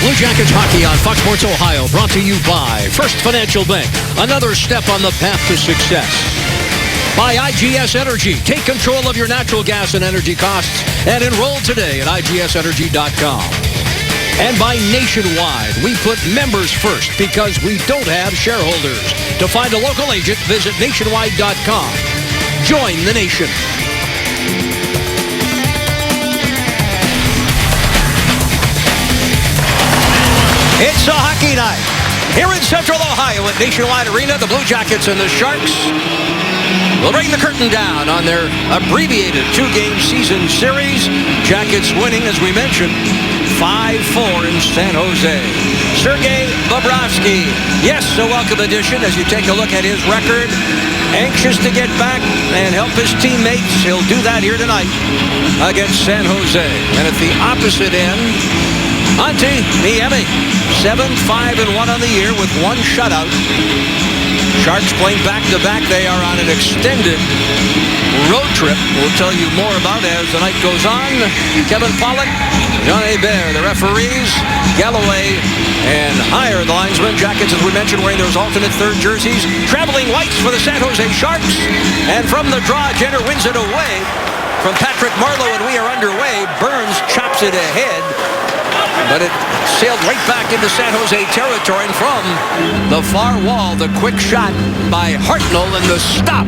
Blue Jackets hockey on Fox Sports Ohio, brought to you by First Financial Bank. Another step on the path to success. By IGS Energy. Take control of your natural gas and energy costs and enroll today at IGSenergy.com. And by Nationwide. We put members first because we don't have shareholders. To find a local agent, visit Nationwide.com. Join the nation. It's a hockey night here in Central Ohio at Nationwide Arena. The Blue Jackets and the Sharks will bring the curtain down on their abbreviated two-game season series. Jackets winning, as we mentioned, 5-4 in San Jose. Sergei Bobrovsky, yes, a welcome addition as you take a look at his record. Anxious to get back and help his teammates. He'll do that here tonight against San Jose. And at the opposite end, Antti Niemi, 7-5-1 on the year with one shutout. Sharks playing back-to-back. They are on an extended road trip. We'll tell you more about as the night goes on. Kevin Pollock, John Hebert, the referees, Galloway, and Hire, the linesman. Jackets, as we mentioned, wearing those alternate third jerseys. Traveling whites for the San Jose Sharks. And from the draw, Jenner wins it away from Patrick Marleau, and we are underway. Burns chops it ahead, but it sailed right back into San Jose territory. And from the far wall, the quick shot by Hartnell and the stop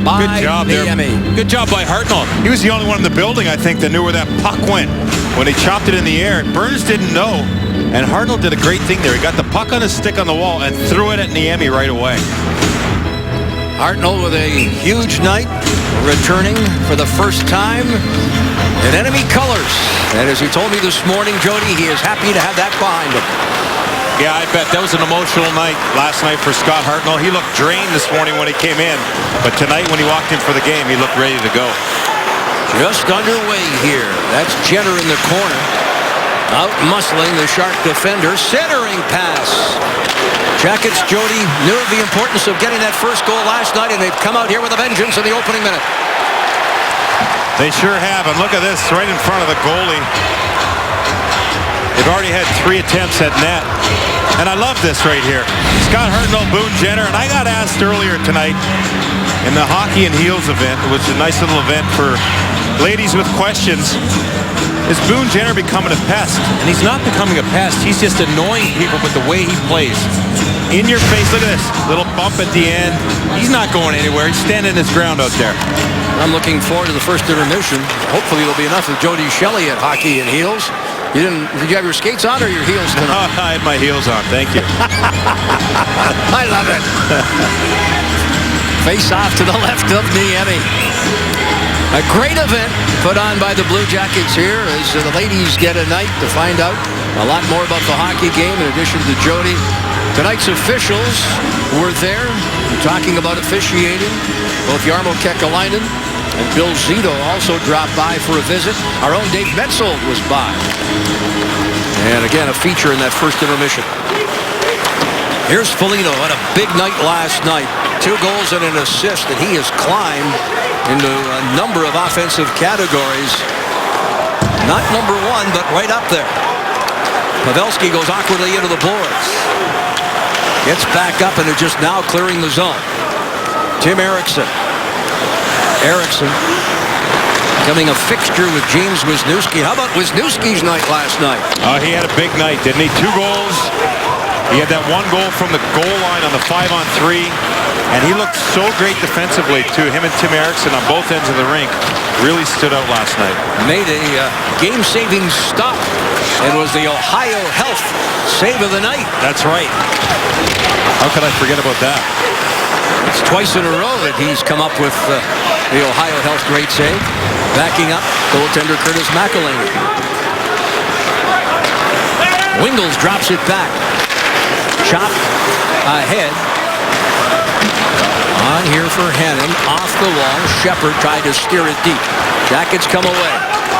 by Good job Niemi. there. Good job by Hartnell. He was the only one in the building, I think, that knew where that puck went when he chopped it in the air. Burns didn't know, and Hartnell did a great thing there. He got the puck on his stick on the wall and threw it at Niemi right away. Hartnell with a huge night, returning for the first time in enemy colors. And as he told me this morning, Jody, he is happy to have that behind him. Yeah, I bet that was an emotional night last night for Scott Hartnell. He looked drained this morning when he came in, but tonight when he walked in for the game, he looked ready to go. Just underway here. That's Jenner in the corner, out muscling the Shark defender. Centering pass. Jackets, Jody, knew of the importance of getting that first goal last night, and they've come out here with a vengeance in the opening minute. They sure have, and look at this, right in front of the goalie. They've already had 3 attempts at net. And I love this right here. Scott Hartnell, Boone Jenner, and I got asked earlier tonight in the Hockey and Heels event, which is a nice little event for ladies with questions, is Boone Jenner becoming a pest? And he's not becoming a pest. He's just annoying people with the way he plays. In your face, look at this. Little bump at the end. He's not going anywhere. He's standing his ground out there. I'm looking forward to the first intermission. Hopefully there'll be enough of Jody Shelley at Hockey and Heels. Did you have your skates on or your heels tonight? Oh, I had my heels on. Thank you. I love it. Face off to the left of Niemi. A great event put on by the Blue Jackets here as the ladies get a night to find out a lot more about the hockey game in addition to Jody. Tonight's officials were there talking about officiating. Both Jarmo Kekalainen and Bill Zito also dropped by for a visit. Our own Dave Metzold was by. And again, a feature in that first intermission. Here's Foligno. Had a big night last night. 2 goals and an assist, and he has climbed into a number of offensive categories. Not number 1, but right up there. Pavelski goes awkwardly into the boards. Gets back up and is just now clearing the zone. Tim Eriksson. Eriksson becoming a fixture with James Wisniewski. How about Wisniewski's night last night? He had a big night, didn't he? 2 goals. He had that 1 goal from the goal line on the 5-on-3. And he looked so great defensively, too. Him and Tim Eriksson on both ends of the rink really stood out last night. Made a game-saving stop and was the Ohio Health save of the night. That's right. How could I forget about that? It's twice in a row that he's come up with the Ohio Health great save. Backing up, goaltender Curtis McElhinney. Wingles drops it back. Chop ahead. On here for Hannon. Off the wall. Shepard tried to steer it deep. Jackets come away.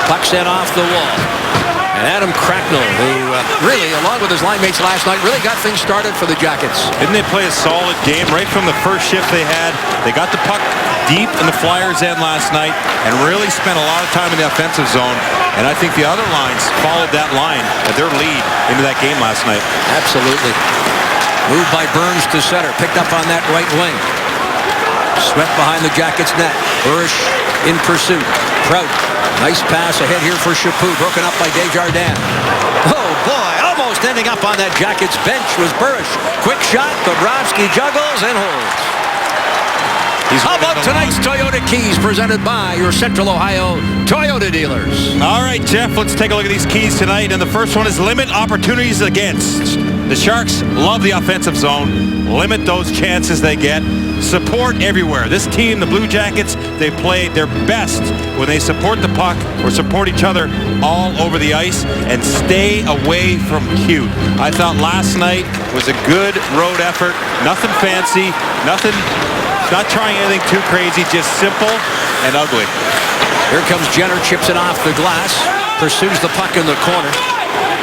Puck sent off the wall. And Adam Cracknell, who really, along with his line mates last night, really got things started for the Jackets. Didn't they play a solid game right from the first shift they had? They got the puck deep in the Flyers' end last night and really spent a lot of time in the offensive zone. And I think the other lines followed that line, their lead, into that game last night. Absolutely. Moved by Burns to center. Picked up on that right wing. Swept behind the Jackets' net. Burish in pursuit. Prout. Nice pass ahead here for Chaput. Broken up by Desjardins. Oh, boy. Almost ending up on that Jackets bench was Burish. Quick shot. Bobrovsky juggles and holds. How about tonight's Toyota Keys, presented by your Central Ohio Toyota dealers? All right, Jeff, let's take a look at these keys tonight. And the first one is limit opportunities against. The Sharks love the offensive zone. Limit those chances they get. Support everywhere. This team, the Blue Jackets, they play their best when they support the puck or support each other all over the ice and stay away from cute. I thought last night was a good road effort. Nothing fancy, nothing, not trying anything too crazy, just simple and ugly. Here comes Jenner, chips it off the glass, pursues the puck in the corner.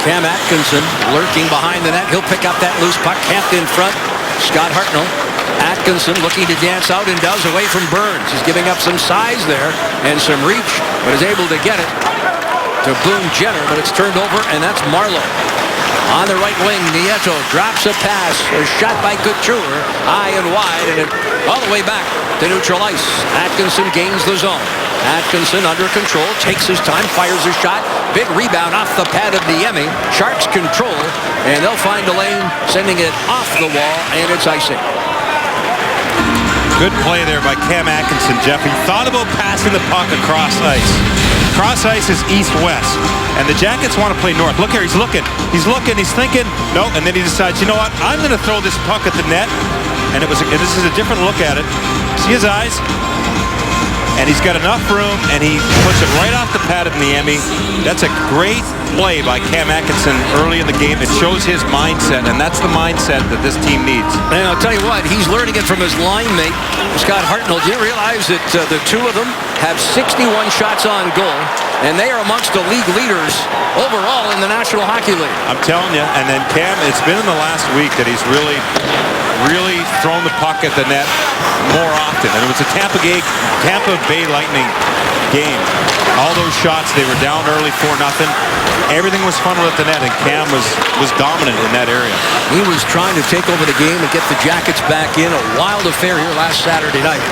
Cam Atkinson lurking behind the net. He'll pick up that loose puck. Camped in front. Scott Hartnell. Atkinson looking to dance out and does, away from Burns. He's giving up some size there and some reach, but is able to get it to Boone Jenner, but it's turned over, and that's Marleau. On the right wing, Nieto drops a pass. A shot by Couture, high and wide, and it all the way back to neutral ice. Atkinson gains the zone. Atkinson under control, takes his time, fires a shot. Big rebound off the pad of Niemi. Sharks control, and they'll find a lane, sending it off the wall, and it's icing. Good play there by Cam Atkinson, Jeff. He thought about passing the puck across ice. Cross ice is east-west, and the Jackets want to play north. Look here, he's looking, he's thinking, no, and then he decides, you know what, I'm going to throw this puck at the net, and this is a different look at it. See his eyes? And he's got enough room, and he puts it right off the pad of Niemi. That's a great play by Cam Atkinson early in the game. It shows his mindset, and that's the mindset that this team needs. And I'll tell you what, he's learning it from his line mate, Scott Hartnell. Do you realize that the two of them have 61 shots on goal, and they are amongst the league leaders overall in the National Hockey League? I'm telling you, and then Cam, it's been in the last week that he's really thrown the puck at the net more often. And it was a Tampa Bay Lightning game. All those shots, they were down early 4-0. Everything was funneled at the net, and Cam was dominant in that area. He was trying to take over the game and get the Jackets back in. A wild affair here last Saturday night.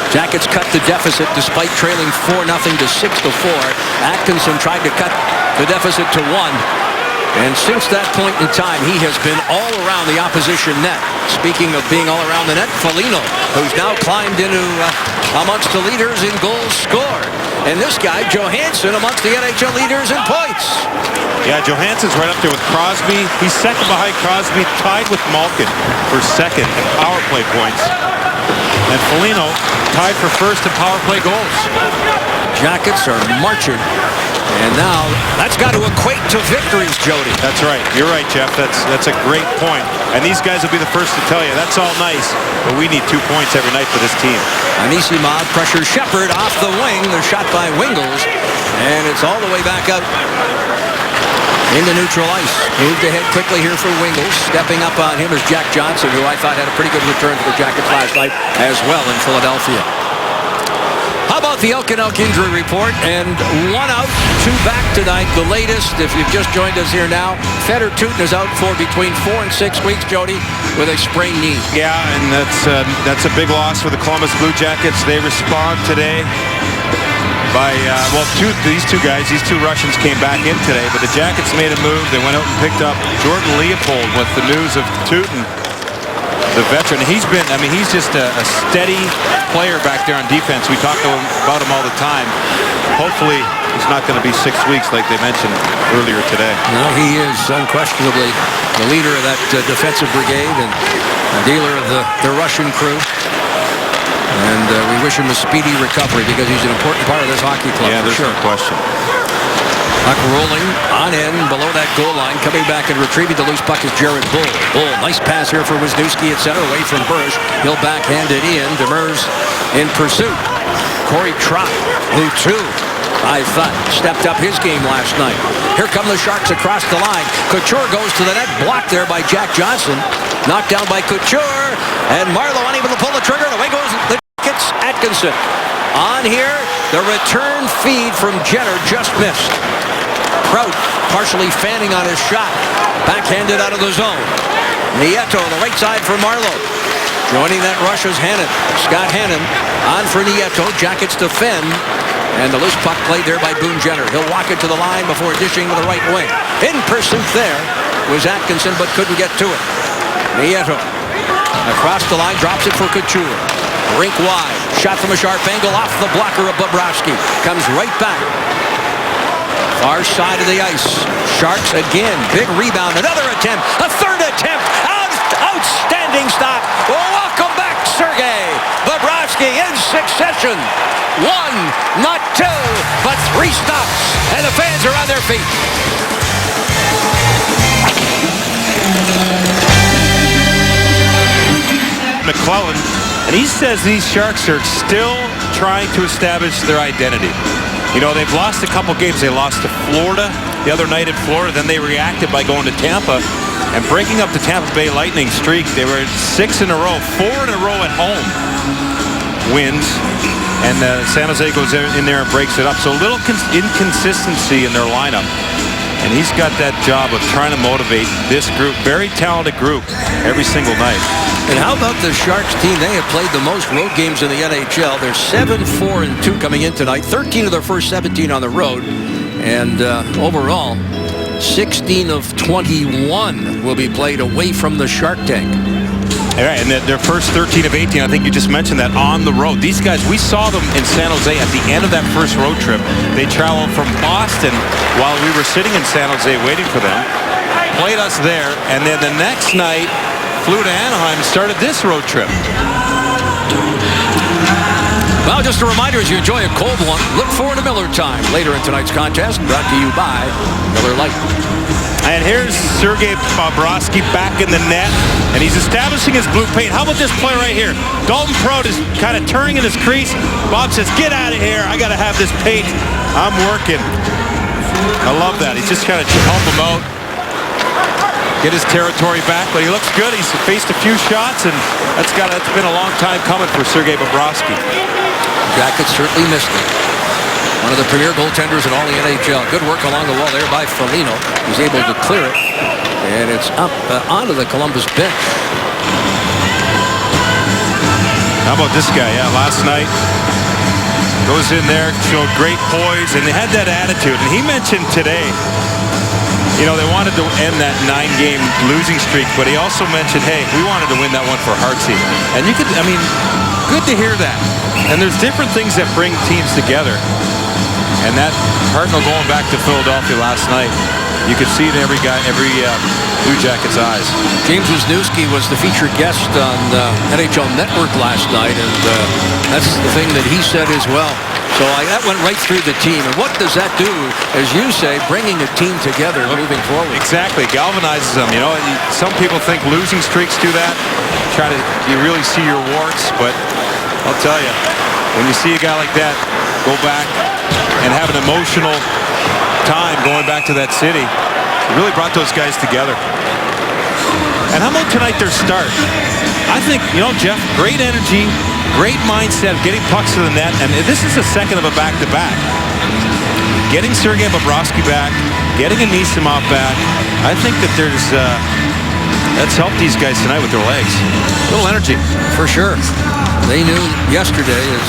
Jackets cut the deficit despite trailing 4-0 to 6-4. Atkinson tried to cut the deficit to 1. And since that point in time, he has been all around the opposition net. Speaking of being all around the net, Foligno, who's now climbed into amongst the leaders in goals scored. And this guy, Johansson, amongst the NHL leaders in points. Yeah, Johansson's right up there with Crosby. He's second behind Crosby, tied with Malkin for second in power play points. And Foligno tied for first in power play goals. Jackets are marching. And now, that's got to equate to victories, Jody. That's right. You're right, Jeff. That's a great point. And these guys will be the first to tell you, that's all nice, but we need 2 points every night for this team. Anisimov pressures Shepard off the wing. The shot by Wingles. And it's all the way back out into neutral ice. Moved ahead quickly here for Wingles. Stepping up on him is Jack Johnson, who I thought had a pretty good return for the Jackets last night as well in Philadelphia. How about the Elk injury report? And 1 out, 2 back tonight. The latest, if you've just joined us here now, Fedor Tyutin is out for between 4 and 6 weeks, Jody, with a sprained knee. Yeah, and that's a big loss for the Columbus Blue Jackets. They respond today by, these two Russians came back in today, but the Jackets made a move. They went out and picked up Jordan Leopold with the news of Tyutin, the veteran. He's just a steady player back there on defense. We talk about him all the time. Hopefully, he's not going to be 6 weeks like they mentioned earlier today. No, he is unquestionably the leader of that defensive brigade and a dealer of the Russian crew. And we wish him a speedy recovery because he's an important part of this hockey club. Yeah, there's no question. Puck rolling on end below that goal line. Coming back and retrieving the loose puck is Jared Bull. Bull, nice pass here for Wisniewski at center, away from Burish. He'll backhand it in. Demers in pursuit. Corey Trott, who too I thought stepped up his game last night. Here come the Sharks across the line. Couture goes to the net, blocked there by Jack Johnson. Knocked down by Couture, and Marleau unable to pull the trigger, and away goes the Jackets. Atkinson. On here, the return feed from Jenner just missed. Prout partially fanning on his shot. Backhanded out of the zone. Nieto, the right side for Marleau. Joining that rush is Hannon. Scott Hannon on for Nieto. Jackets defend. And the loose puck played there by Boone Jenner. He'll walk it to the line before dishing to the right wing. In pursuit there was Atkinson, but couldn't get to it. Nieto across the line, drops it for Couture. Rink wide. Shot from a sharp angle off the blocker of Bobrovsky. Comes right back. Far side of the ice. Sharks again. Big rebound. Another attempt. A third attempt. Outstanding stop. Welcome back, Sergei Bobrovsky in succession. One, not two, but three stops. And the fans are on their feet. McClellan, and he says these Sharks are still trying to establish their identity. You know, they've lost a couple games. They lost to Florida the other night in Florida. Then they reacted by going to Tampa and breaking up the Tampa Bay Lightning streak. They were 6 in a row, 4 in a row at home wins. And San Jose goes in there and breaks it up. So a little inconsistency in their lineup. And he's got that job of trying to motivate this group, very talented group, every single night. And how about the Sharks team? They have played the most road games in the NHL. They're 7-4-2 coming in tonight. 13 of their first 17 on the road. And overall, 16 of 21 will be played away from the Shark Tank. All right, and their first 13 of 18, I think you just mentioned that, on the road. These guys, we saw them in San Jose at the end of that first road trip. They traveled from Boston while we were sitting in San Jose waiting for them. Played us there, and then the next night flew to Anaheim and started this road trip. Well, just a reminder, as you enjoy a cold one, look forward to Miller Time later in tonight's contest, brought to you by Miller Lite. And here's Sergei Bobrovsky back in the net, and he's establishing his blue paint. How about this play right here? Dalton Prout is kind of turning in his crease. Bob says, get out of here. I got to have this paint. I'm working. I love that. He's just kind of help him out, get his territory back, but he looks good. He's faced a few shots, and that's been a long time coming for Sergei Bobrovsky. Jackets certainly missed it. One of the premier goaltenders in all the NHL. Good work along the wall there by Foligno. He's able to clear it. And it's up onto the Columbus bench. How about this guy? Yeah, last night goes in there, showed great poise, and they had that attitude. And he mentioned today, you know, they wanted to end that 9-game losing streak, but he also mentioned, hey, we wanted to win that one for Hartsey. And you could, I mean, good to hear that. And there's different things that bring teams together. And that Hartnell going back to Philadelphia last night, you could see it in every Blue Jackets' eyes. James Wisniewski was the featured guest on NHL Network last night, and that's the thing that he said as well. So that went right through the team. And what does that do, as you say, bringing a team together moving forward? Exactly, galvanizes them. You know, some people think losing streaks do that. You really see your warts, but I'll tell you, when you see a guy like that go back and have an emotional time going back to that city, it really brought those guys together. And how about tonight, their start? I think, you know, Jeff, great energy, great mindset, getting pucks to the net, and this is the second of a back-to-back. Getting Sergei Bobrovsky back, getting Anisimov back, I think that that's helped these guys tonight with their legs. A little energy. For sure. They knew yesterday, as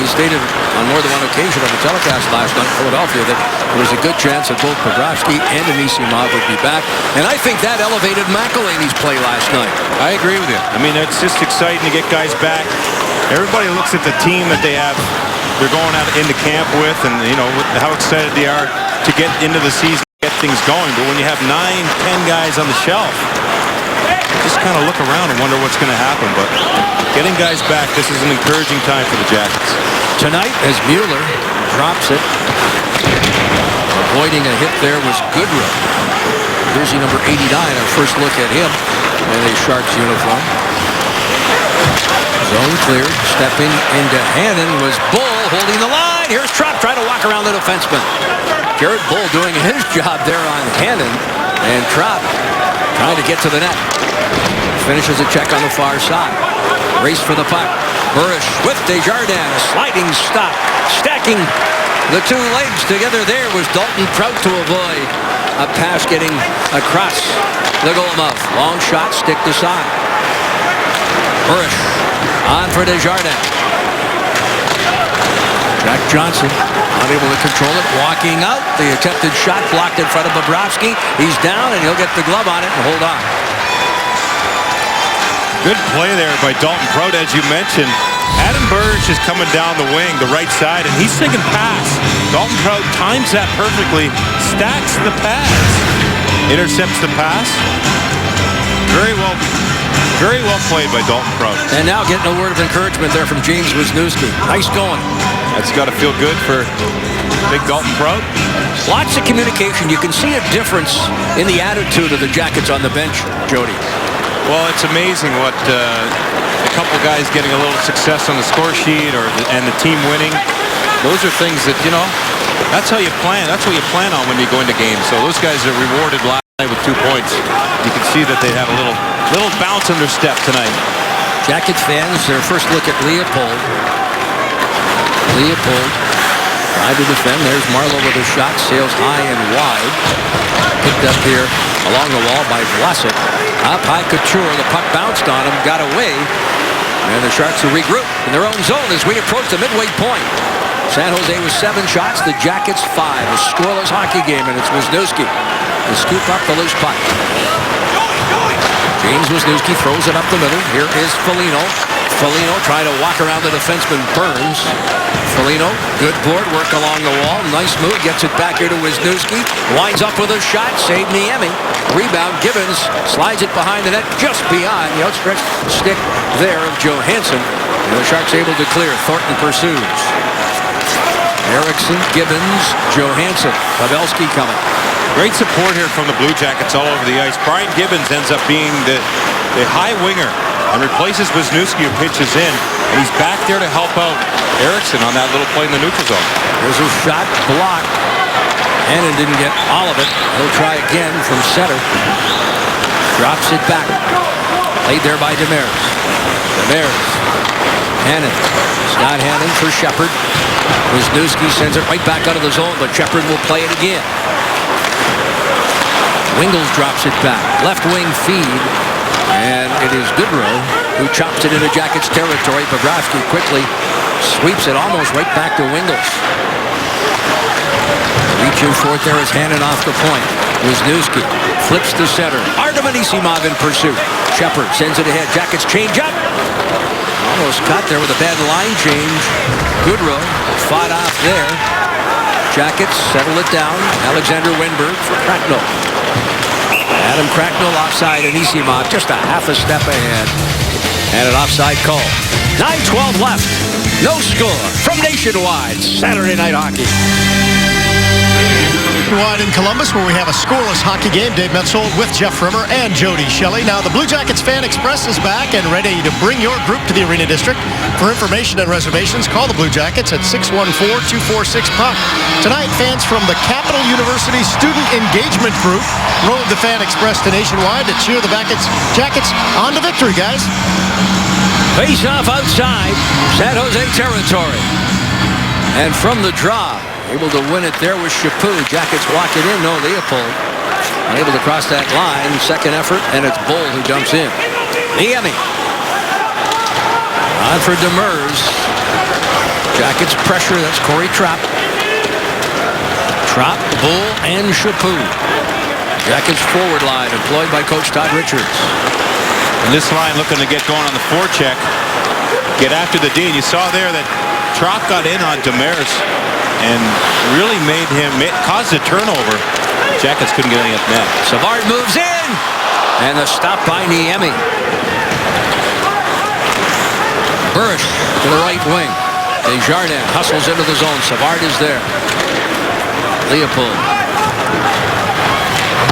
he stated on more than one occasion on the telecast last night in Philadelphia, that there was a good chance that both Bobrovsky and Anisimov would be back. And I think that elevated McElhinney's play last night. I agree with you. I mean, it's just exciting to get guys back. Everybody looks at the team that they have, they're going out into camp with, and, you know, how excited they are to get into the season, get things going. But when you have 9, 10 guys on the shelf, just kind of look around and wonder what's going to happen. But getting guys back, this is an encouraging time for the Jackets. Tonight, as Mueller drops it, avoiding a hit there was Goodrow. Jersey number 89, our first look at him in a Sharks uniform. Zone cleared, stepping into Hannon was Bull holding the line. line. Here's Trop trying to walk around the defenseman. Jared Bull doing his job there on Hannon. And Trop trying to get to the net. Finishes a check on the far side. Race for the puck. Burish with Desjardins. A sliding stop. Stacking the two legs together there was Dalton Prout to avoid a pass getting across the goal mouth. Long shot, stick to side. Burish on for Desjardins. Jack Johnson unable to control it. Walking out. The attempted shot blocked in front of Bobrovsky. He's down and he'll get the glove on it and hold on. Good play there by Dalton Prout, as you mentioned. Adam Burish is coming down the wing, the right side, and he's thinking pass. Dalton Prout times that perfectly, stacks the pass, intercepts the pass. Very well played by Dalton Prout. And now getting a word of encouragement there from James Wisniewski. Nice going. That's got to feel good for big Dalton Prout. Lots of communication. You can see a difference in the attitude of the Jackets on the bench, Jody. Well, it's amazing what a couple guys getting a little success on the score sheet and the team winning. Those are things that, you know, that's how you plan. That's what you plan on when you go into games. So those guys are rewarded last night with 2 points. You can see that they have a little bounce in their step tonight. Jacket fans, their first look at Leopold. Leopold tried to defend. There's Marleau with a shot. Sails high and wide. Picked up here along the wall by Vlasic. Up high Couture. The puck bounced on him. Got away. And the Sharks will regroup in their own zone as we approach the midway point. San Jose with 7 shots. The Jackets 5. A scoreless hockey game. And it's Wisniewski to scoop up the loose puck. James Wisniewski throws it up the middle. Here is Foligno. Foligno trying to walk around the defenseman Burns. Foligno, good board work along the wall. Nice move, gets it back here to Wisniewski. Winds up with a shot, save Niemi. Rebound, Gibbons slides it behind the net, just beyond the outstretched stick there of Johansson. And the Sharks able to clear. Thornton pursues. Eriksson, Gibbons, Johansson. Pavelski coming. Great support here from the Blue Jackets all over the ice. Brian Gibbons ends up being the high winger and replaces Wisniewski, who pitches in, and he's back there to help out Eriksson on that little play in the neutral zone. There's a shot blocked. Hannon didn't get all of it. He'll try again from center. Drops it back. Played there by Demers. Demers. Hannon. Scott Hannon for Shepard. Wisniewski sends it right back out of the zone, but Shepard will play it again. Wingles drops it back. Left wing feed. And it is Goodrow who chops it into Jackets territory. Bobrovsky quickly sweeps it almost right back to Wingles. Reaching for it there is Hannon off the point. Wisniewski flips to center. Artem Anisimov in pursuit. Shepard sends it ahead. Jackets change up. Almost caught there with a bad line change. Goodrow fought off there. Jackets settle it down. Alexander Wenberg for Cracknell. Adam Cracknell offside Anisimov, just a half a step ahead. And an offside call. 9:12 left. No score from Nationwide Saturday Night Hockey. Wide in Columbus, where we have a scoreless hockey game. Dave Metzold with Jeff Rimmer and Jody Shelley. Now the Blue Jackets Fan Express is back and ready to bring your group to the Arena District. For information and reservations, call the Blue Jackets at 614-246-PUCK. Tonight, fans from the Capital University Student Engagement Group rode the Fan Express to Nationwide to cheer the Jackets on to victory, guys. Face off outside San Jose territory. And from the draw, able to win it there with Chaput. Jackets walk it in. No, Leopold unable to cross that line. Second effort, and it's Bull who dumps in. Niemi on for Demers. Jackets pressure. That's Corey Trapp. Trapp, Bull, and Chaput. Jackets forward line employed by Coach Todd Richards. And this line looking to get going on the forecheck. Get after the D. And you saw there that Trapp got in on Demers and really caused a turnover. Jackets couldn't get any at net. Savard moves in, and the stop by Niemi. Burish to the right wing. Desjardins hustles into the zone. Savard is there. Leopold.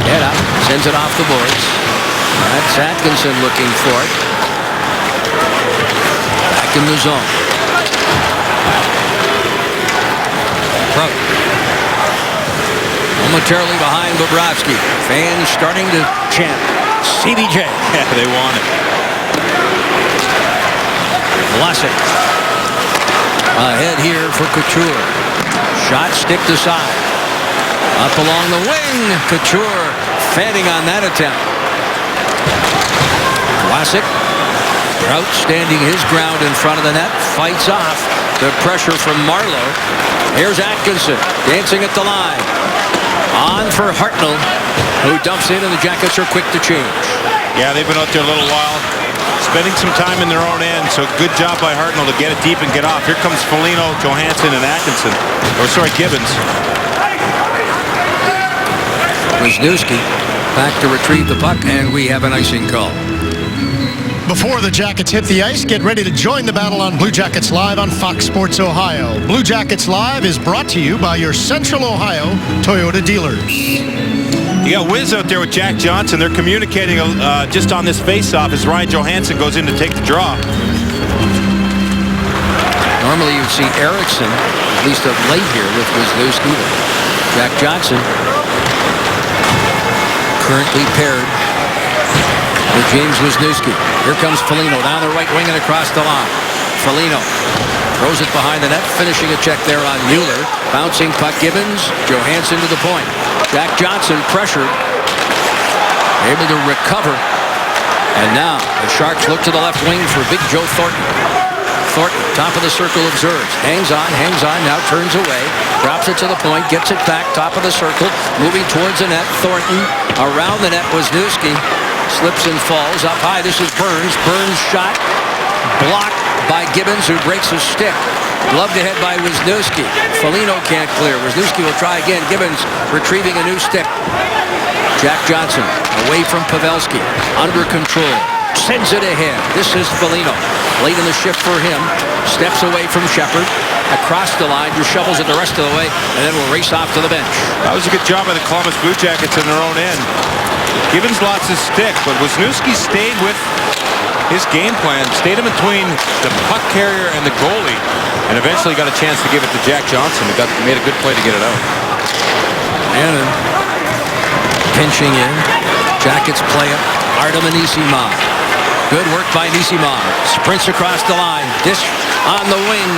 Head up, sends it off the boards. That's Atkinson looking for it. Back in the zone. Prout. Momentarily behind Bobrovsky. Fans starting to chant CBJ. Yeah, they want it. Vlasic. Ahead here for Couture. Shot stick to side. Up along the wing. Couture fanning on that attempt. Vlasic. Prout standing his ground in front of the net. Fights off the pressure from Marleau. Here's Atkinson dancing at the line. On for Hartnell, who dumps in, and the Jackets are quick to change. Yeah, they've been out there a little while, spending some time in their own end, so good job by Hartnell to get it deep and get off. Here comes Foligno, Johansson, and Atkinson. Gibbons. Wisniewski back to retrieve the puck, and we have an icing call. Before the Jackets hit the ice, get ready to join the battle on Blue Jackets Live on Fox Sports Ohio. Blue Jackets Live is brought to you by your Central Ohio Toyota dealers. You got Wiz out there with Jack Johnson. They're communicating just on this face-off as Ryan Johansson goes in to take the draw. Normally you'd see Eriksson, at least of late here, with Wisniewski. Jack Johnson currently paired with James Wisniewski. Here comes Foligno down the right wing and across the line. Foligno throws it behind the net, finishing a check there on Mueller. Bouncing puck, Gibbons. Johansson to the point. Jack Johnson pressured, able to recover. And now the Sharks look to the left wing for Big Joe Thornton. Thornton, top of the circle, observes. Hangs on, now turns away. Drops it to the point, gets it back, top of the circle. Moving towards the net, Thornton. Around the net, Wisniewski. Slips and falls up high. This is Burns. Burns shot blocked by Gibbons, who breaks his stick. Gloved ahead by Wisniewski. Foligno can't clear. Wisniewski will try again. Gibbons retrieving a new stick. Jack Johnson away from Pavelski. Under control. Sends it ahead. This is Foligno. Late in the shift for him. Steps away from Shepard. Across the line. Just shovels it the rest of the way. And then will race off to the bench. That was a good job by the Columbus Blue Jackets in their own end. Gibbons lost his stick, but Wisniewski stayed with his game plan, stayed in between the puck carrier and the goalie, and eventually got a chance to give it to Jack Johnson, who made a good play to get it out. And pinching in. Jackets play it. Artem Anisimov. Good work by Anisimov. Sprints across the line. Dish on the wing.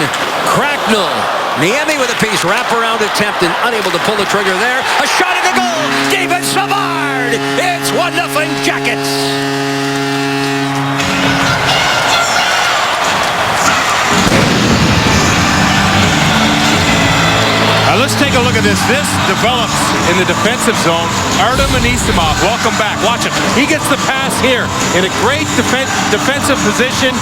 Cracknell. Niemi with a piece. Wraparound attempt and unable to pull the trigger there. A shot at the goal. David Savard. It's 1-0 Jackets. Let's take a look at this. This develops in the defensive zone. Artem Anisimov, welcome back. Watch him. He gets the pass here in a great defensive position.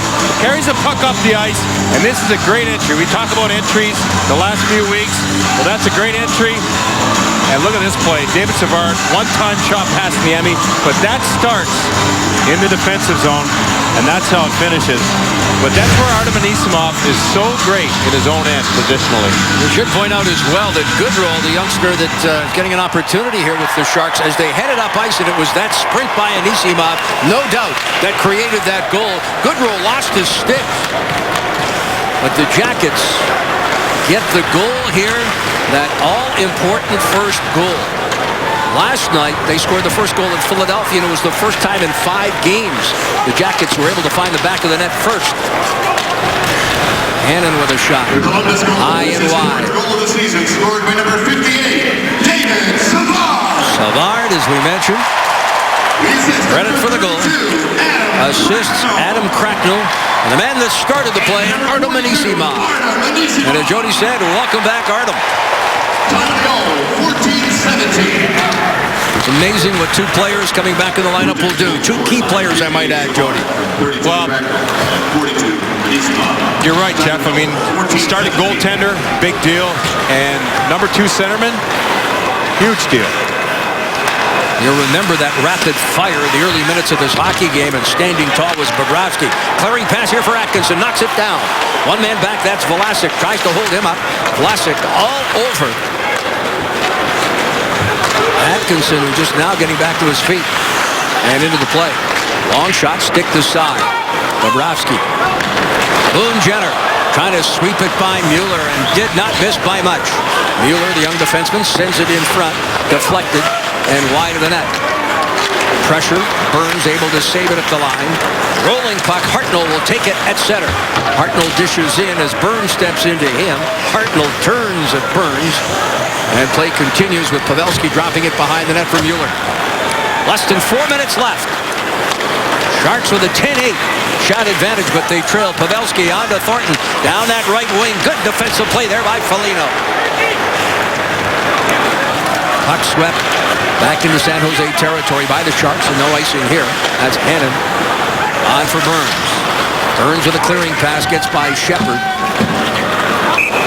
Carries the puck up the ice, and this is a great entry. We talked about entries the last few weeks. Well, that's a great entry. And look at this play. David Savard, one-time shot past Niemi, but that starts in the defensive zone, and that's how it finishes. But that's where Artem Anisimov is so great in his own end positionally. We should point out as well that Goodrow, the youngster that's getting an opportunity here with the Sharks, as they headed up ice, and it was that sprint by Anisimov, no doubt, that created that goal. Goodrow lost his stick, but the Jackets get the goal here, that all-important first goal. Last night, they scored the first goal in Philadelphia, and it was the first time in 5 games the Jackets were able to find the back of the net first. Hannon with a shot. High and wide. Goal of the season scored by number 58, David Savard. Savard, as we mentioned. Credit for the goal. Assists Adam Cracknell. And the man that started the play, Artem Anisimov. And as Jody said, welcome back, Artem. Time to go, 14-17. It's amazing what 2 players coming back in the lineup will do. 2 key players, I might add, Jody. Well, you're right, Jeff. I mean, starting goaltender, big deal. And number 2 centerman, huge deal. You'll remember that rapid fire in the early minutes of this hockey game, and standing tall was Bobrovsky. Clearing pass here for Atkinson, knocks it down. One man back, that's Vlasic. Tries to hold him up. Vlasic all over Atkinson, just now getting back to his feet and into the play. Long shot, stick to side. Bobrovsky. Boone Jenner trying to sweep it by Mueller and did not miss by much. Mueller, the young defenseman, sends it in front, deflected, and wide of the net. Pressure, Burns able to save it at the line. Rolling puck, Hartnell will take it at center. Hartnell dishes in as Burns steps into him. Hartnell turns at Burns, and play continues with Pavelski dropping it behind the net for Mueller. Less than 4 minutes left. Sharks with a 10-8 shot advantage, but they trail. Pavelski onto Thornton. Down that right wing. Good defensive play there by Foligno. Puck swept back into San Jose territory by the Sharks, and no icing here. That's Hannon on for Burns. Burns with a clearing pass, gets by Shepard.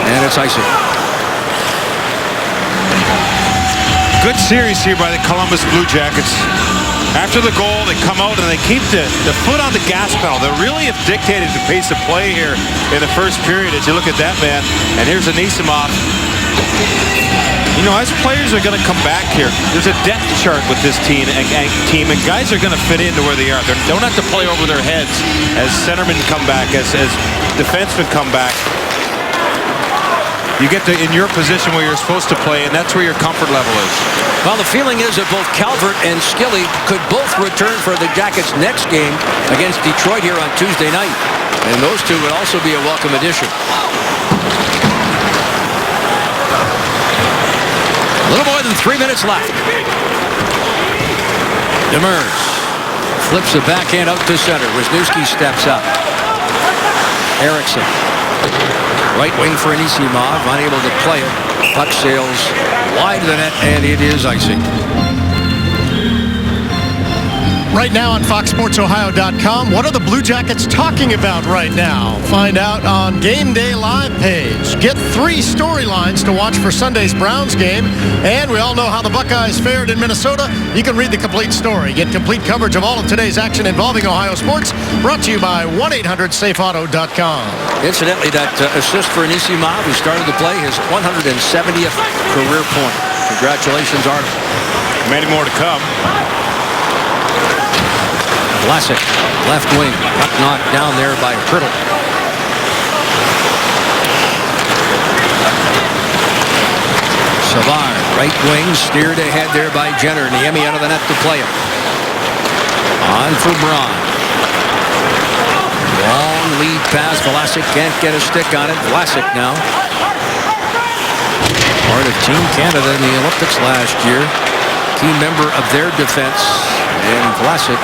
And it's icing. Good series here by the Columbus Blue Jackets. After the goal, they come out and they keep the foot on the gas pedal. They really have dictated the pace of play here in the first period as you look at that man. And here's Anisimov. You know, as players are going to come back here, there's a depth chart with this team, and guys are going to fit into where they are. They don't have to play over their heads as centermen come back, as defensemen come back. You get in your position where you're supposed to play, and that's where your comfort level is. Well, the feeling is that both Calvert and Skilly could both return for the Jackets' next game against Detroit here on Tuesday night. And those two would also be a welcome addition. A little more than 3 minutes left. Demers flips the backhand out to center. Wisniewski steps up. Eriksson. Right wing for Anisimov, unable to play it. Puck sails wide of the net, and it is icing. Right now on FoxSportsOhio.com, what are the Blue Jackets talking about right now? Find out on Game Day Live page. Get 3 storylines to watch for Sunday's Browns game. And we all know how the Buckeyes fared in Minnesota. You can read the complete story. Get complete coverage of all of today's action involving Ohio sports. Brought to you by 1-800-SafeAuto.com. Incidentally, that assist for Anisimov, who started to play his 170th career point. Congratulations, Arnold. Many more to come. Vlasic, left wing, puck knocked down there by Hurdle. Savard, right wing, steered ahead there by Jenner. Niemi out of the net to play it. On for Braun. Long lead pass. Vlasic can't get a stick on it. Vlasic now. Part of Team Canada in the Olympics last year. Key member of their defense. And Vlasic.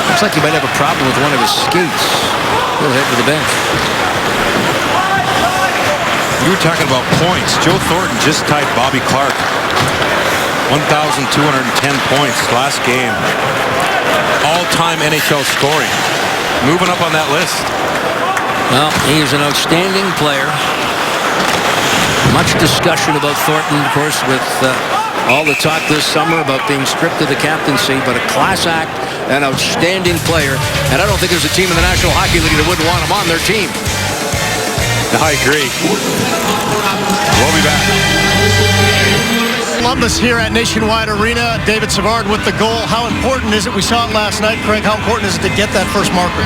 Looks like he might have a problem with one of his skates. He'll head to the bench. You were talking about points. Joe Thornton just tied Bobby Clark. 1,210 points last game. All-time NHL scoring. Moving up on that list. Well, he's an outstanding player. Much discussion about Thornton, of course, with all the talk this summer about being stripped of the captaincy, but a class act, an outstanding player, and I don't think there's a team in the National Hockey League that wouldn't want him on their team. I agree. We'll be back. Columbus here at Nationwide Arena. David Savard with the goal. How important is it? We saw it last night, Craig. How important is it to get that first marker?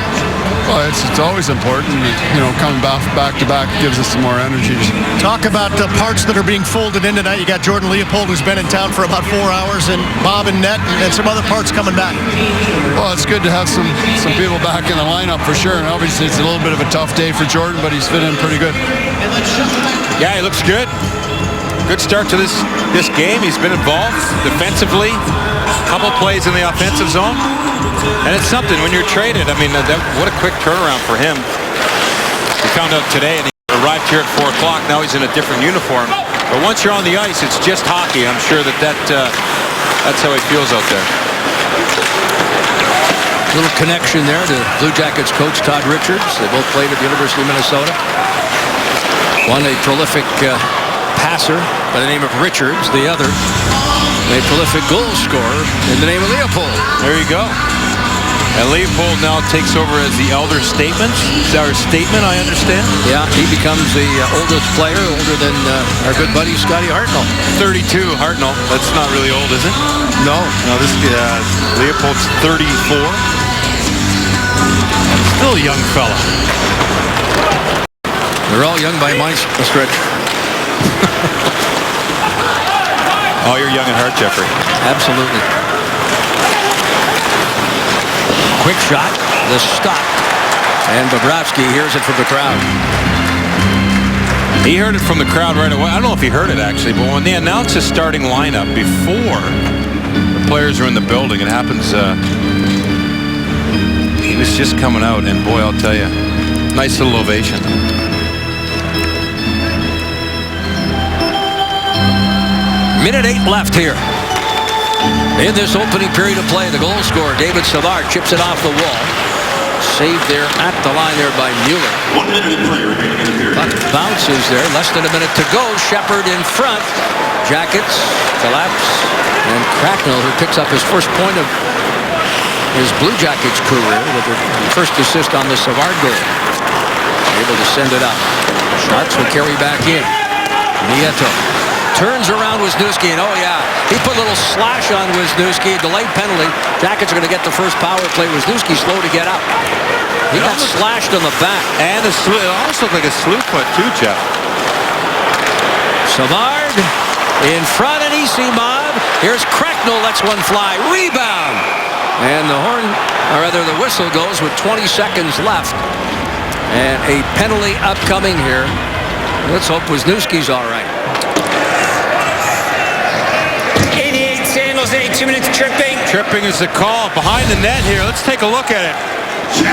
Well, it's always important. You know, coming back to back gives us some more energy. Talk about the parts that are being folded in tonight. You got Jordan Leopold, who's been in town for about 4 hours, and Bob and Net, and some other parts coming back. Well, it's good to have some people back in the lineup for sure. And obviously, it's a little bit of a tough day for Jordan, but he's fit in pretty good. Yeah, he looks good. Good start to this game. He's been involved defensively. A couple plays in the offensive zone. And it's something when you're traded. I mean, what a quick turnaround for him. We found out today, and he arrived here at 4 o'clock. Now he's in a different uniform. But once you're on the ice, it's just hockey. I'm sure that's how he feels out there. Little connection there to Blue Jackets coach Todd Richards. They both played at the University of Minnesota. One a prolific passer by the name of Richards. The other a prolific goal scorer in the name of Leopold. There you go. And Leopold now takes over as the elder statesman. It's our statement, I understand. Yeah, he becomes the oldest player, older than our good buddy Scotty Hartnell. 32, Hartnell. That's not really old, is it? No. No, this Leopold's 34. Still a young fella. They're all young by my stretch. Oh, you're young at heart, Jeffrey. Absolutely. Quick shot. The stop. And Bobrovsky hears it from the crowd. He heard it from the crowd right away. I don't know if he heard it, actually, but when they announced his starting lineup before the players are in the building, it happens. He was just coming out, and boy, I'll tell you, nice little ovation. Minute 8 left here. In this opening period of play, the goal scorer, David Savard, chips it off the wall. Saved there at the line there by Mueller. 1 minute and play remaining in the period. Puck bounces there. Less than a minute to go. Shepard in front. Jackets collapse. And Cracknell, who picks up his first point of his Blue Jackets career with the first assist on the Savard goal. Able to send it up. Sharks will carry back in. Nieto turns around Wisniewski, and oh yeah, he put a little slash on Wisniewski, delayed penalty. Jackets are going to get the first power play. Wisniewski slow to get up. He got slashed on the back. And it almost looked like a slew foot too, Jeff. Savard in front, and easy mob. Here's Cracknell, lets one fly. Rebound. And the horn, or rather the whistle goes with 20 seconds left. And a penalty upcoming here. Let's hope Wisniewski's all right. 88 San Jose, 2 minutes tripping. Tripping is the call behind the net here. Let's take a look at it.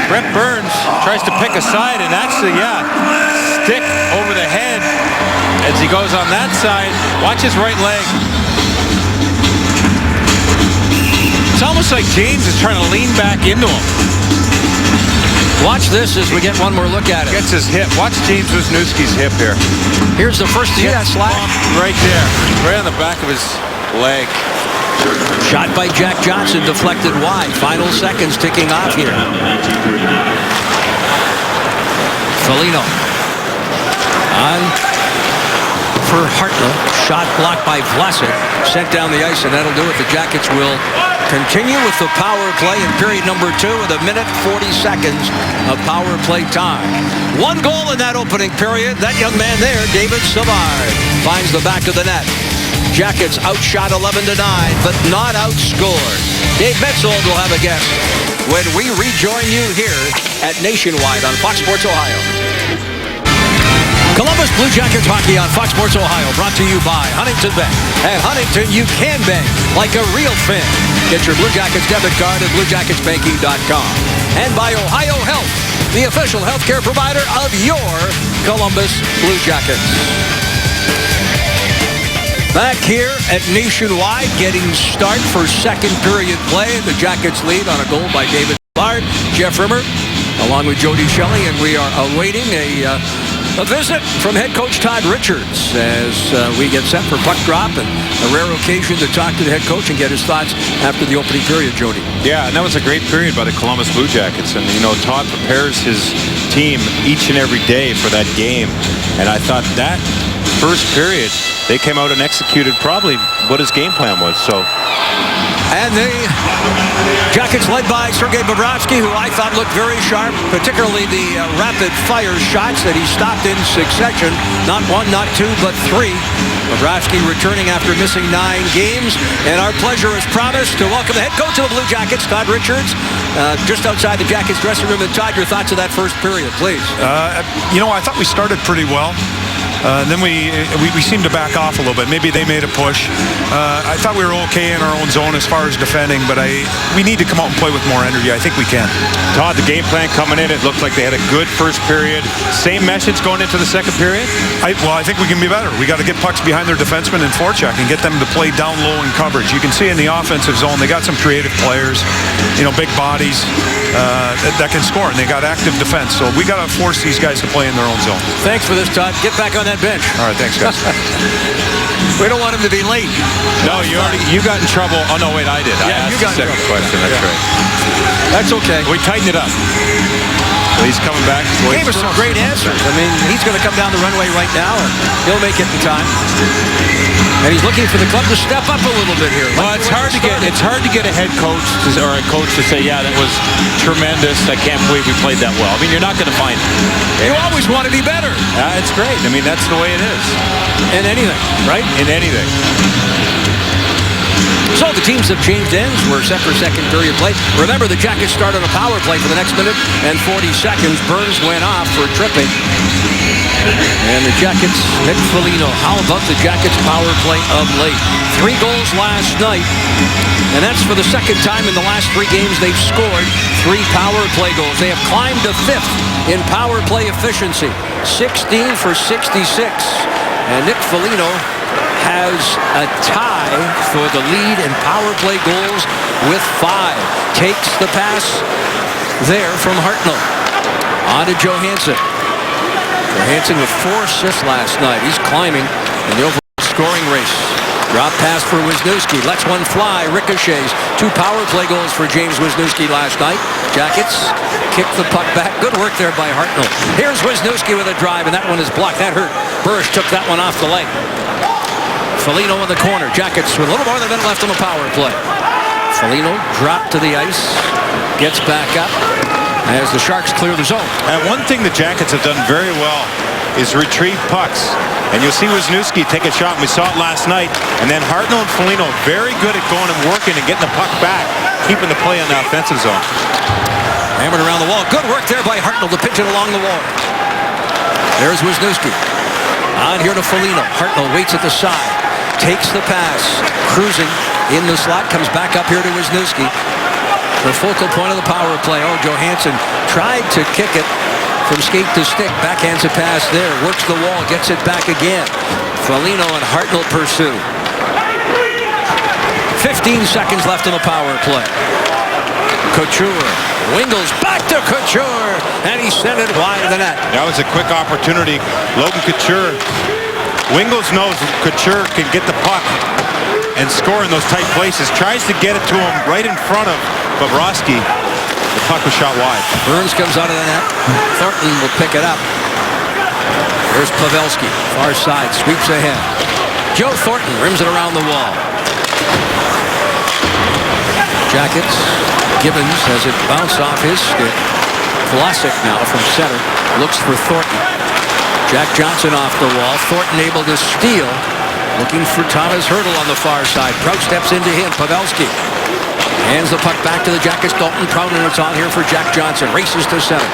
Brent Burns tries to pick a side, and actually, stick over the head as he goes on that side. Watch his right leg. It's almost like James is trying to lean back into him. Watch this as we get one more look at it. Gets his hip. Watch James Wisniewski's hip here. Here's the first, see that slash? Right there. Right on the back of his leg. Shot by Jack Johnson, deflected wide. Final seconds ticking off here. Foligno on for Hartnell. Shot blocked by Vlasic. Sent down the ice, and that'll do it. The Jackets will continue with the power play in period number 2 with a minute 40 seconds of power play time. One goal in that opening period. That young man there, David Savard, finds the back of the net. Jackets outshot 11-9, but not outscored. Dave Metzold will have a guess when we rejoin you here at Nationwide on Fox Sports Ohio. Columbus Blue Jackets hockey on Fox Sports Ohio, brought to you by Huntington Bank. At Huntington, you can bank like a real fan. Get your Blue Jackets debit card at BlueJacketsBanking.com. And by Ohio Health, the official healthcare provider of your Columbus Blue Jackets. Back here at Nationwide, getting start for second period play. The Jackets lead on a goal by David Savard. Jeff Rimmer, along with Jody Shelley, and we are awaiting a visit from head coach Todd Richards as we get set for puck drop, and a rare occasion to talk to the head coach and get his thoughts after the opening period, Jody. Yeah, and that was a great period by the Columbus Blue Jackets. And, you know, Todd prepares his team each and every day for that game. And I thought that first period, they came out and executed probably what his game plan was. So. And the Jackets led by Sergei Bobrovsky, who I thought looked very sharp, particularly the rapid-fire shots that he stopped in succession. Not one, not two, but three. Bobrovsky returning after missing 9 games. And our pleasure, as promised, to welcome the head coach of the Blue Jackets, Todd Richards, just outside the Jackets dressing room. And Todd, your thoughts of that first period, please. You know, I thought we started pretty well. Then we seemed to back off a little bit. Maybe they made a push. I thought we were okay in our own zone as far as defending, but we need to come out and play with more energy. I think we can. Todd, the game plan coming in, it looked like they had a good first period. Same message going into the second period? I think we can be better. We got to get pucks behind their defensemen and forecheck and get them to play down low in coverage. You can see in the offensive zone, they got some creative players, you know, big bodies that can score, and they got active defense. So we got to force these guys to play in their own zone. Thanks for this, Todd. Get back on that bench. All right, thanks, guys. We don't want him to be late. No, you got in trouble. Oh, no, wait, I did. Yeah, I asked you got the second in trouble. question. That's right. That's okay. We tightened it up. We He's coming back. Gave us some great answers. I mean, he's going to come down the runway right now, and he'll make it in time. And he's looking for the club to step up a little bit here. Well, it's hard to get a head coach or a coach to say, yeah, that was tremendous. I can't believe we played that well. I mean, you're not going to find it. You always want to be better. It's great. I mean, that's the way it is. In anything, right? In anything. So the teams have changed ends. We're set for second period play. Remember, the Jackets started a power play for the next minute and 40 seconds. Burns went off for tripping. And the Jackets, Nick Foligno. How about the Jackets power play of late? 3 goals last night. And that's for the second time in the last 3 games they've scored 3 power play goals. They have climbed to 5th in power play efficiency. 16 for 66. And Nick Foligno has a tie for the lead in power play goals with 5. Takes the pass there from Hartnell. On to Johansson. Johansson with 4 assists last night. He's climbing in the overall scoring race. Drop pass for Wisniewski. Lets one fly. Ricochets. 2 power play goals for James Wisniewski last night. Jackets kick the puck back. Good work there by Hartnell. Here's Wisniewski with a drive, and that one is blocked. That hurt. Bursch took that one off the leg. Foligno in the corner. Jackets with a little more than a minute left on the power play. Foligno dropped to the ice. Gets back up as the Sharks clear the zone. And one thing the Jackets have done very well is retrieve pucks. And you'll see Wisniewski take a shot. We saw it last night. And then Hartnell and Foligno very good at going and working and getting the puck back, keeping the play on the offensive zone. Hammered around the wall. Good work there by Hartnell to pitch it along the wall. There's Wisniewski. On here to Foligno. Hartnell waits at the side. Takes the pass. Cruising in the slot. Comes back up here to Wisniewski. The focal point of the power play. Oh, Johansson tried to kick it from skate to stick. Backhands a pass there. Works the wall. Gets it back again. Foligno and Hartnell pursue. 15 seconds left in the power play. Couture. Wingles back to Couture. And he sent it wide of the net. That was a quick opportunity. Logan Couture. Wingles knows Couture can get the puck and score in those tight places. Tries to get it to him right in front of Bobrovsky. The puck was shot wide. Burns comes out of the net. Thornton will pick it up. There's Pavelski. Far side. Sweeps ahead. Joe Thornton rims it around the wall. Jackets. Gibbons has it bounce off his stick. Vlasic now from center. Looks for Thornton. Jack Johnson off the wall. Thornton able to steal. Looking for Thomas Hertl on the far side. Prout steps into him. Pavelski hands the puck back to the Jackets. Dalton Prout, and it's on here for Jack Johnson. Races to center.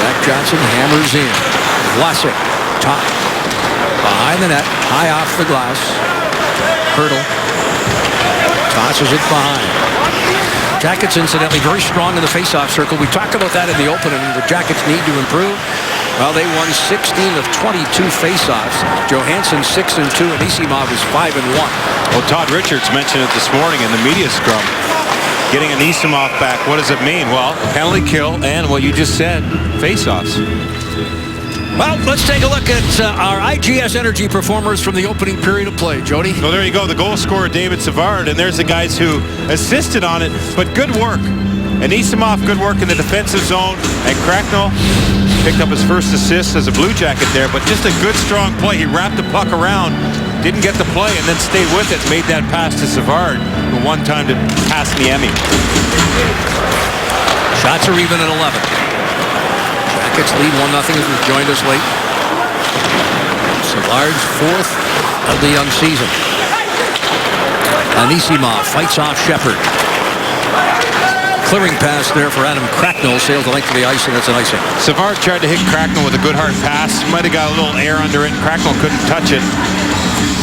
Jack Johnson hammers in. Vlasic. Top. Behind the net. High off the glass. Hertl tosses it behind. Jackets, incidentally, very strong in the face-off circle. We talked about that in the opening. The Jackets need to improve. Well, they won 16 of 22 face-offs. Johansson 6-2, and Isimov is 5-1. Well, Todd Richards mentioned it this morning in the media scrum. Getting an Isimov back, what does it mean? Well, penalty kill and what you just said, face-offs. Well, let's take a look at our IGS Energy performers from the opening period of play. Jody? So there you go, the goal scorer, David Savard, and there's the guys who assisted on it, but good work. And Isimov, good work in the defensive zone, and Cracknell picked up his first assist as a Blue Jacket there, but just a good, strong play. He wrapped the puck around, didn't get the play, and then stayed with it, made that pass to Savard, who one time to pass Niemi. Shots are even at 11. Jackets lead 1-0 as we've joined us late. Savard's 4th of the young season. Anisimov fights off Shepard. Clearing pass there for Adam Cracknell. Sails the length of the ice, and it's an icing. Savard tried to hit Cracknell with a good hard pass. Might have got a little air under it. Cracknell couldn't touch it.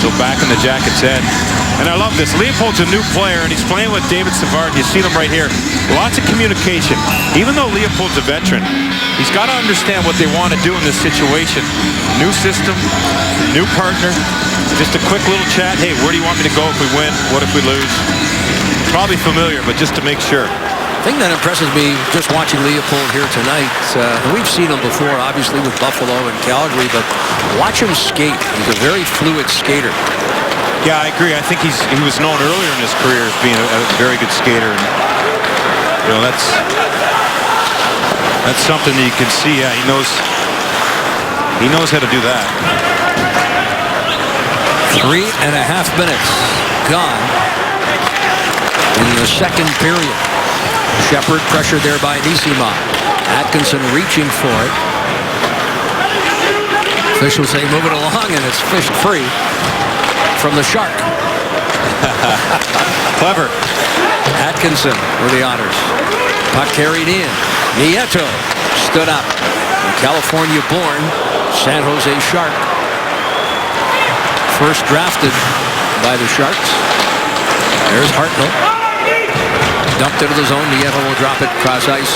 So back in the Jackets' head. And I love this. Leopold's a new player, and he's playing with David Savard. You see them right here. Lots of communication. Even though Leopold's a veteran, he's got to understand what they want to do in this situation. New system, new partner. Just a quick little chat. Hey, where do you want me to go if we win? What if we lose? Probably familiar, but just to make sure. The thing that impresses me just watching Leopold here tonight, and we've seen him before, obviously, with Buffalo and Calgary, but watch him skate. He's a very fluid skater. Yeah, I agree. I think he was known earlier in his career as being a very good skater. And, you know, that's That's something that you can see. Yeah, he knows how to do that. 3.5 minutes gone in the second period. Shepard pressured there by Nisima. Atkinson reaching for it. Officials say move it along, and it's fished free from the Shark. Clever. Atkinson with the honors. Puck carried in. Nieto stood up. California-born San Jose Shark. First drafted by the Sharks. There's Hartnell. Dumped into the zone. Nieto will drop it cross ice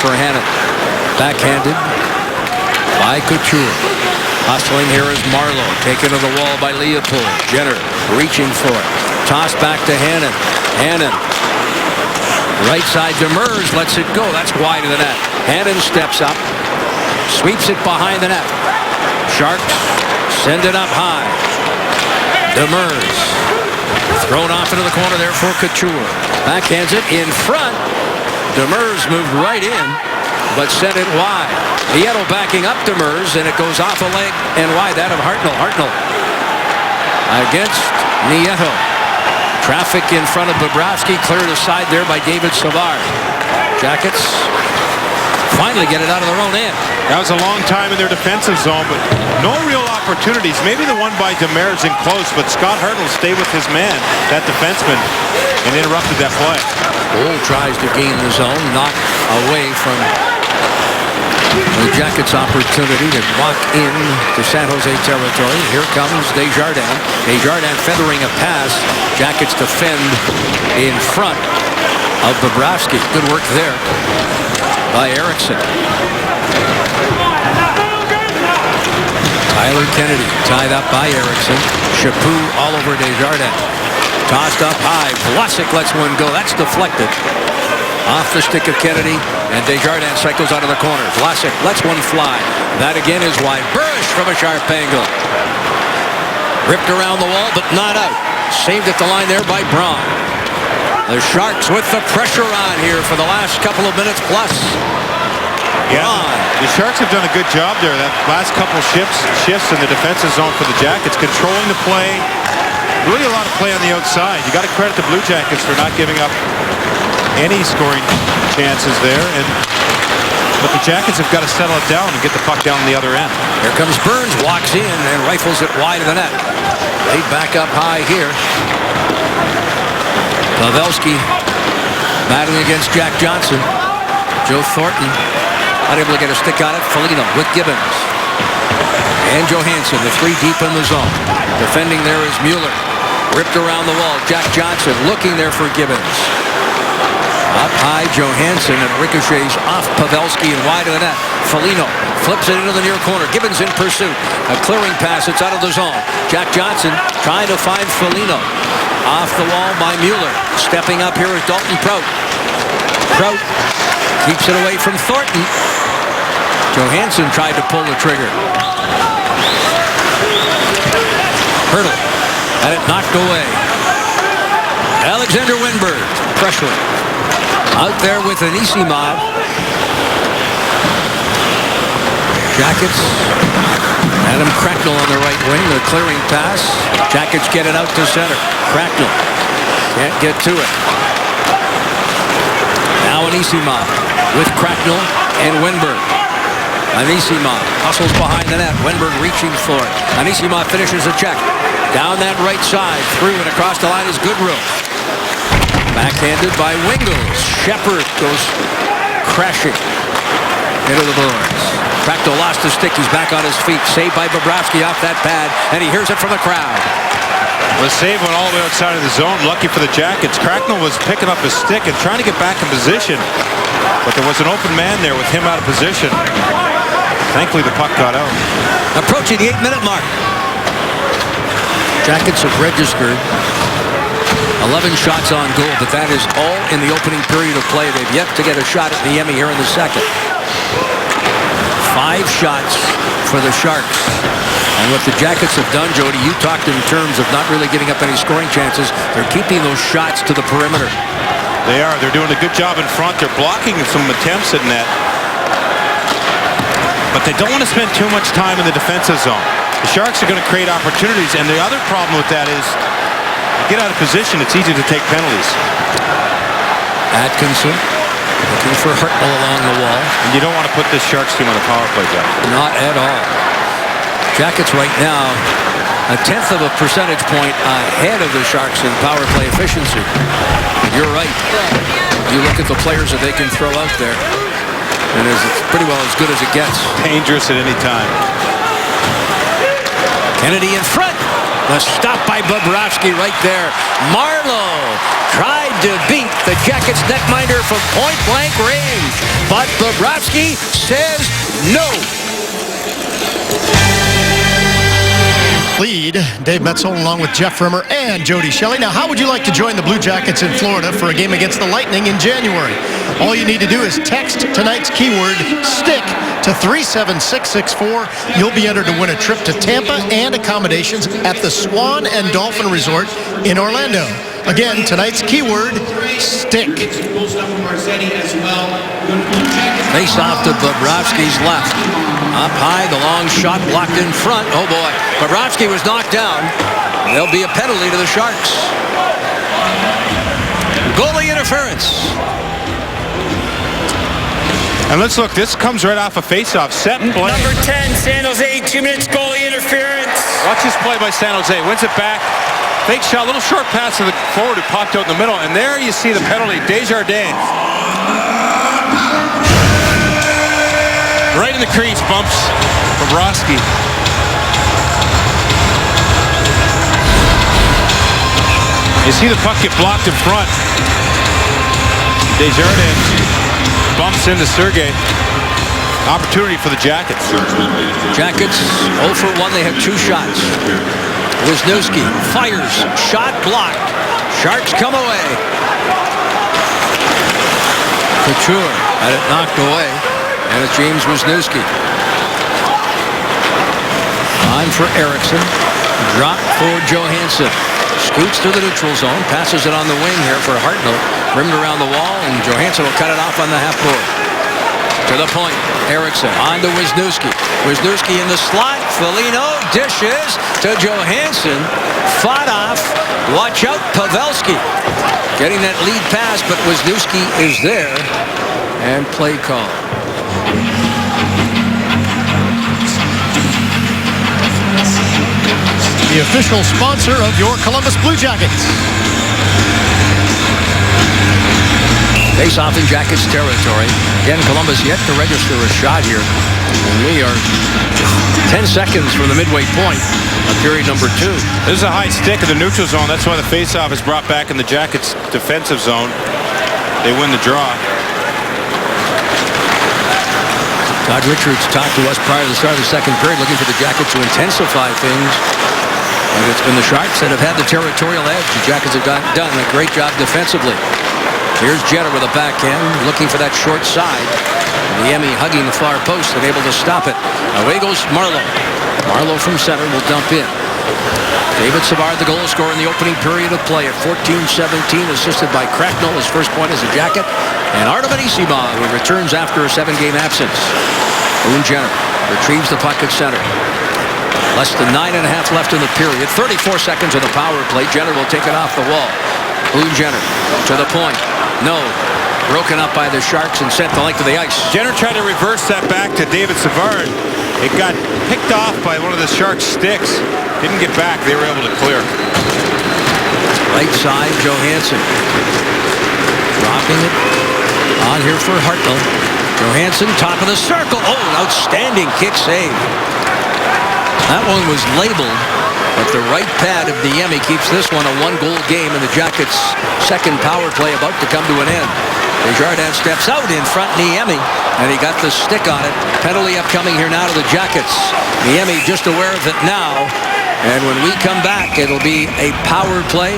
for Hannon. Backhanded by Couture. Hustling here is Marleau. Taken to the wall by Leopold. Jenner reaching for it. Tossed back to Hannon. Hannon. Right side Demers lets it go. That's wide of the net. Hannon steps up. Sweeps it behind the net. Sharks send it up high. Demers. Thrown off into the corner there for Couture. Backhands it in front. Demers moved right in, but sent it wide. Nieto backing up Demers, and it goes off a leg and wide. That of Hartnell. Hartnell against Nieto. Traffic in front of Bobrovsky, cleared aside there by David Savard. Jackets finally get it out of their own end. That was a long time in their defensive zone, but no real opportunities. Maybe the one by Demers in close, but Scott Hartnell stayed with his man, that defenseman, and interrupted that play. Bull tries to gain the zone, not away from the Jackets' opportunity to walk in to San Jose territory. Here comes Desjardins. Desjardins feathering a pass. Jackets defend in front of Bobrovsky. Good work there by Erickson. Tyler Kennedy tied up by Erickson. Chaput all over Desjardins. Tossed up high. Vlasic lets one go. That's deflected. Off the stick of Kennedy, and Desjardins cycles out of the corner. Vlasic lets one fly. That again is wide. Burrish from a sharp angle. Ripped around the wall, but not out. Saved at the line there by Braun. The Sharks with the pressure on here for the last couple of minutes plus. Yeah, the Sharks have done a good job there. That last couple shifts in the defensive zone for the Jackets, controlling the play. Really a lot of play on the outside. You got to credit the Blue Jackets for not giving up any scoring chances there. But the Jackets have got to settle it down and get the puck down the other end. Here comes Burns, walks in and rifles it wide of the net. They back up high here. Pavelski battling against Jack Johnson. Joe Thornton not able to get a stick on it. Foligno with Gibbons. And Johansson, the three deep in the zone. Defending there is Mueller. Ripped around the wall. Jack Johnson looking there for Gibbons. Up high, Johansson, and ricochets off Pavelski and wide of the net. Foligno flips it into the near corner. Gibbons in pursuit. A clearing pass. It's out of the zone. Jack Johnson trying to find Foligno. Off the wall by Mueller. Stepping up here is Dalton Prout. Prout keeps it away from Thornton. Johansson tried to pull the trigger. Hurdle had it knocked away. Alexander Wennberg pressuring. Out there with Anisimov. Jackets. Adam Cracknell on the right wing. The clearing pass. Jackets get it out to center. Cracknell can't get to it. Now Anisimov with Cracknell and Wennberg. Anisimov hustles behind the net. Wennberg reaching for it. Anisimov finishes the check. Down that right side. Through and across the line is Goodrow. Backhanded by Wingles. Shepard goes crashing into the boards. Cracknell lost his stick. He's back on his feet. Saved by Bobrovsky off that pad. And he hears it from the crowd. The save went all the way outside of the zone. Lucky for the Jackets. Cracknell was picking up his stick and trying to get back in position. But there was an open man there with him out of position. Thankfully, the puck got out. Approaching the 8-minute mark. Jackets have registered 11 shots on goal, but that is all in the opening period of play. They've yet to get a shot at the Emmy here in the second. 5 shots for the Sharks. And what the Jackets have done, Jody, you talked in terms of not really giving up any scoring chances. They're keeping those shots to the perimeter. They are. They're doing a good job in front. They're blocking some attempts at net. but they don't want to spend too much time in the defensive zone. The Sharks are going to create opportunities, and the other problem with that is get out of position, it's easy to take penalties. Atkinson looking for Hartnell along the wall. And you don't want to put this Sharks team on the power play, Jeff. Not at all. Jackets right now a 1/10 of a percentage point ahead of the Sharks in power play efficiency. You're right. You look at the players that they can throw out there, and it's pretty well as good as it gets. Dangerous at any time. Kennedy in front. The stop by Bobrovsky right there. Marleau tried to beat the Jackets netminder from point-blank range, but Bobrovsky says no. Lead, Dave Metzel along with Jeff Rimmer and Jody Shelley. Now, how would you like to join the Blue Jackets in Florida for a game against the Lightning in January? All you need to do is text tonight's keyword STICK to 37664. You'll be entered to win a trip to Tampa and accommodations at the Swan and Dolphin Resort in Orlando. Again, tonight's keyword STICK. Face off to Bobrovsky's left. Up high, the long shot blocked in front. Oh boy, Bobrovsky was knocked down. There'll be a penalty to the Sharks. Goalie interference. And let's look, this comes right off a face-off. Set and play. Number 10, San Jose, 2 minutes goalie interference. Watch this play by San Jose. Wins it back. Fake shot, little short pass to the forward who popped out in the middle. And there you see the penalty. Desjardins. Right in the crease, bumps Bobrovsky. You see the puck get blocked in front. Desjardins bumps into Sergei. Opportunity for the Jackets. Jackets 0 for 1. They have 2 shots. Wisniewski fires. Shot blocked. Sharks come away. Couture had it knocked away. And it's James Wisniewski. On for Eriksson. Drop for Johansson. Scoots to the neutral zone. Passes it on the wing here for Hartnell. Rimmed around the wall, and Johansson will cut it off on the half board. To the point. Eriksson on to Wisniewski. Wisniewski in the slot. Foligno dishes to Johansson. Fought off. Watch out, Pavelski. Getting that lead pass, but Wisniewski is there. And play call. The official sponsor of your Columbus Blue Jackets. Face off in Jackets territory. Again, Columbus yet to register a shot here. And we are 10 seconds from the midway point of period number 2. This is a high stick in the neutral zone. That's why the face-off is brought back in the Jackets' defensive zone. They win the draw. Todd Richards talked to us prior to the start of the second period, looking for the Jackets to intensify things. And it's been the Sharks that have had the territorial edge. The Jackets have done a great job defensively. Here's Jenner with a backhand, looking for that short side. Niemi hugging the far post and able to stop it. Away goes Marleau. Marleau from center will dump in. David Savard, the goal scorer in the opening period of play at 14-17, assisted by Cracknell, his first point as a Jacket. And Artem Anisimov, who returns after a 7-game absence. Boone Jenner retrieves the puck at center. Less than 9.5 left in the period. 34 seconds on the power play. Jenner will take it off the wall. Boone Jenner to the point. No. Broken up by the Sharks and sent the length of the ice. Jenner tried to reverse that back to David Savard. It got picked off by one of the Sharks' sticks. Didn't get back. They were able to clear. Right side, Johansson. Dropping it on here for Hartnell. Johansson, top of the circle. Oh, an outstanding kick save. That one was labeled, but the right pad of Niemi keeps this one a 1-goal game, and the Jackets' second power play about to come to an end. Desjardins steps out in front, Niemi, and he got the stick on it. Penalty upcoming here now to the Jackets. Niemi just aware of it now, and when we come back, it'll be a power play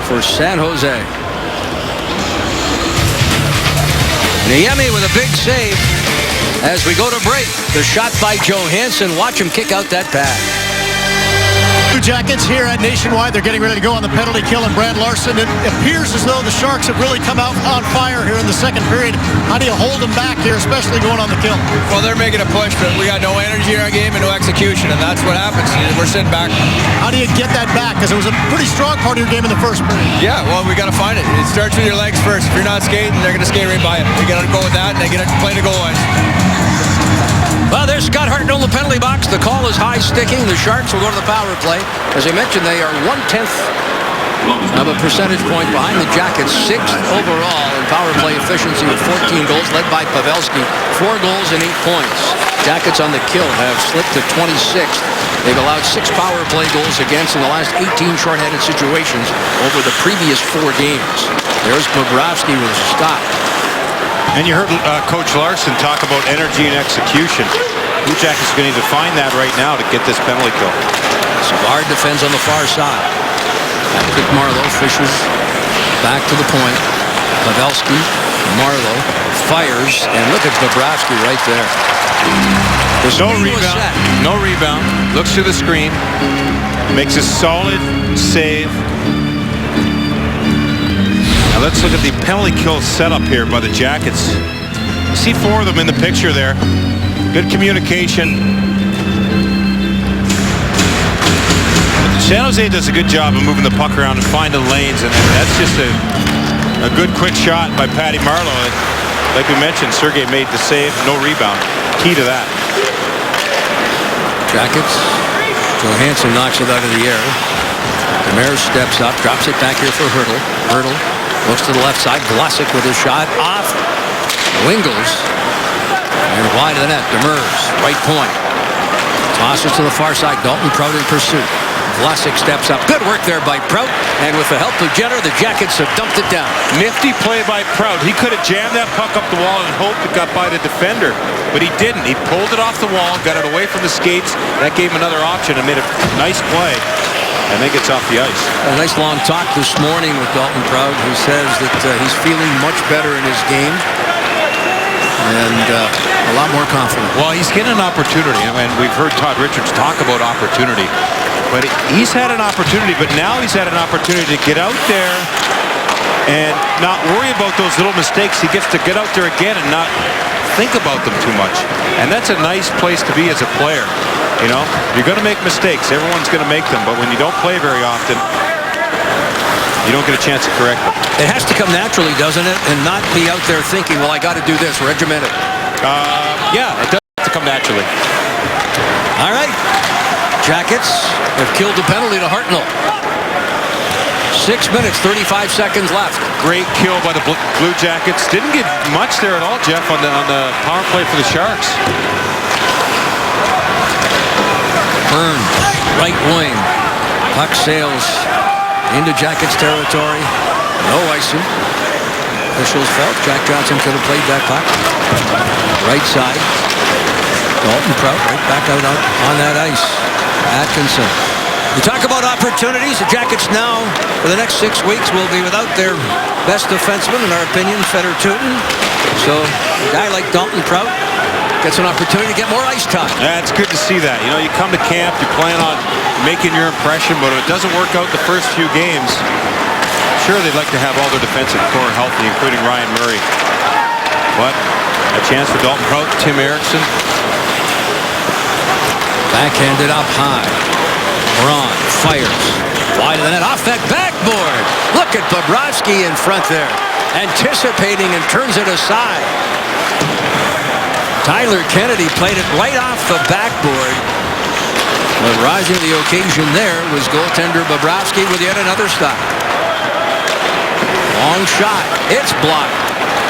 for San Jose. Niemi with a big save. As we go to break, the shot by Johansson. Watch him kick out that pad. Blue Jackets here at Nationwide. They're getting ready to go on the penalty kill, and Brad Larson. It appears as though the Sharks have really come out on fire here in the second period. How do you hold them back here, especially going on the kill? Well, they're making a push, but we got no energy in our game and no execution, and that's what happens. We're sitting back. How do you get that back? Because it was a pretty strong part of your game in the first period. Yeah, well, we got to find it. It starts with your legs first. If you're not skating, they're going to skate right by it. We got to go with that, and they got to play the goal line. Well, there's Scott Hartnell in the penalty box. The call is high sticking. The Sharks will go to the power play. As I mentioned, they are 1/10 of a percentage point behind the Jackets, 6th overall in power play efficiency with 14 goals, led by Pavelski. 4 goals and 8 points. Jackets on the kill have slipped to 26th. They've allowed 6 power play goals against in the last 18 shorthanded situations over the previous 4 games. There's Bobrovsky with a stop. And you heard Coach Larson talk about energy and execution. Blue Jackets are going to need to find that right now to get this penalty kill. Savard defends on the far side. Patrick Marleau fishes back to the point. Pavelski, Marleau fires, and look at Bobrovsky right there. No rebound. No rebound. Looks to the screen. Makes a solid save. Now let's look at the penalty kill setup here by the Jackets. You see 4 of them in the picture there. Good communication. San Jose does a good job of moving the puck around and finding lanes, and that's just a good quick shot by Patty Marleau. Like we mentioned, Sergei made the save, no rebound. Key to that. Jackets. Johansson knocks it out of the air. Demers steps up, drops it back here for Hertl. Hertl looks to the left side. Vlasic with his shot off. Wingles. And wide of the net. Demers, right point. Tosses to the far side. Dalton Prout in pursuit. Vlasic steps up. Good work there by Prout. And with the help of Jenner, the Jackets have dumped it down. Nifty play by Prout. He could have jammed that puck up the wall and hoped it got by the defender, but he didn't. He pulled it off the wall, got it away from the skates. That gave him another option and made a nice play. And then gets off the ice. A nice long talk this morning with Dalton Prout, who says that he's feeling much better in his game and a lot more confident. Well, he's getting an opportunity. I mean, we've heard Todd Richards talk about opportunity. But he's had an opportunity, but now he's had an opportunity to get out there and not worry about those little mistakes. He gets to get out there again and not think about them too much. And that's a nice place to be as a player. You know, you're going to make mistakes. Everyone's going to make them. But when you don't play very often, you don't get a chance to correct them. It has to come naturally, doesn't it? And not be out there thinking, well, I got to do this, regimented. Yeah, it does have to come naturally. All right. Jackets have killed the penalty to Hartnell. 6 minutes, 35 seconds left. Great kill by the Blue Jackets. Didn't get much there at all, Jeff, on the power play for the Sharks. Burns, right wing. Puck sails into Jackets territory. No icing. Officials felt Jack Johnson could have played that puck. Right side. Dalton Prout right back out on that ice. Atkinson. You talk about opportunities. The Jackets now, for the next 6 weeks, will be without their best defenseman, in our opinion, Fedor Tutin. So a guy like Dalton Prout gets an opportunity to get more ice time. It's good to see that. You know, you come to camp, you plan on making your impression, but if it doesn't work out the first few games, sure, they'd like to have all their defensive core healthy, including Ryan Murray. But a chance for Dalton Prout, Tim Erickson. Backhanded up high. Braun fires. Wide of the net. Off that backboard. Look at Bobrovsky in front there. Anticipating and turns it aside. Tyler Kennedy played it right off the backboard. But rising to the occasion there was goaltender Bobrovsky with yet another stop. Long shot. It's blocked.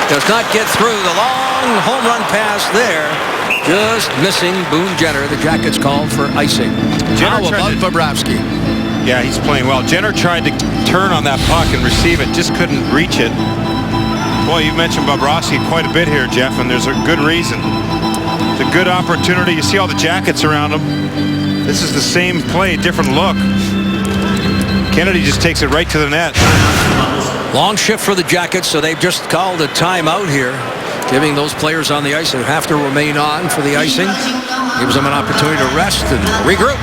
Does not get through. The long home run pass there. Just missing Boone Jenner. The Jackets called for icing. How about Bobrovsky? Yeah, he's playing well. Jenner tried to turn on that puck and receive it. Just couldn't reach it. Boy, you mentioned Bobrovsky quite a bit here, Jeff, and there's a good reason. It's a good opportunity. You see all the Jackets around him. This is the same play, different look. Kennedy just takes it right to the net. Long shift for the Jackets, so they've just called a timeout here, giving those players on the ice that have to remain on for the icing. Gives them an opportunity to rest and regroup.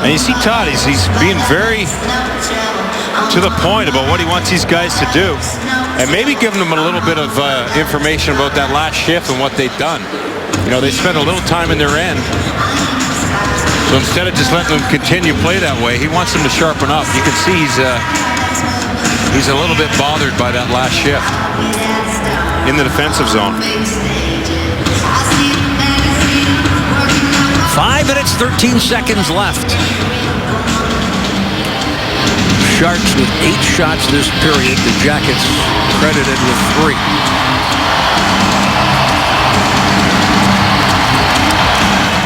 And you see Todd, he's being very to the point about what he wants these guys to do. And maybe giving them a little bit of information about that last shift and what they've done. You know, they spent a little time in their end. So instead of just letting them continue play that way, he wants them to sharpen up. You can see he's a little bit bothered by that last shift in the defensive zone. 5 minutes, 13 seconds left. Sharks with 8 shots this period. The Jackets credited with 3.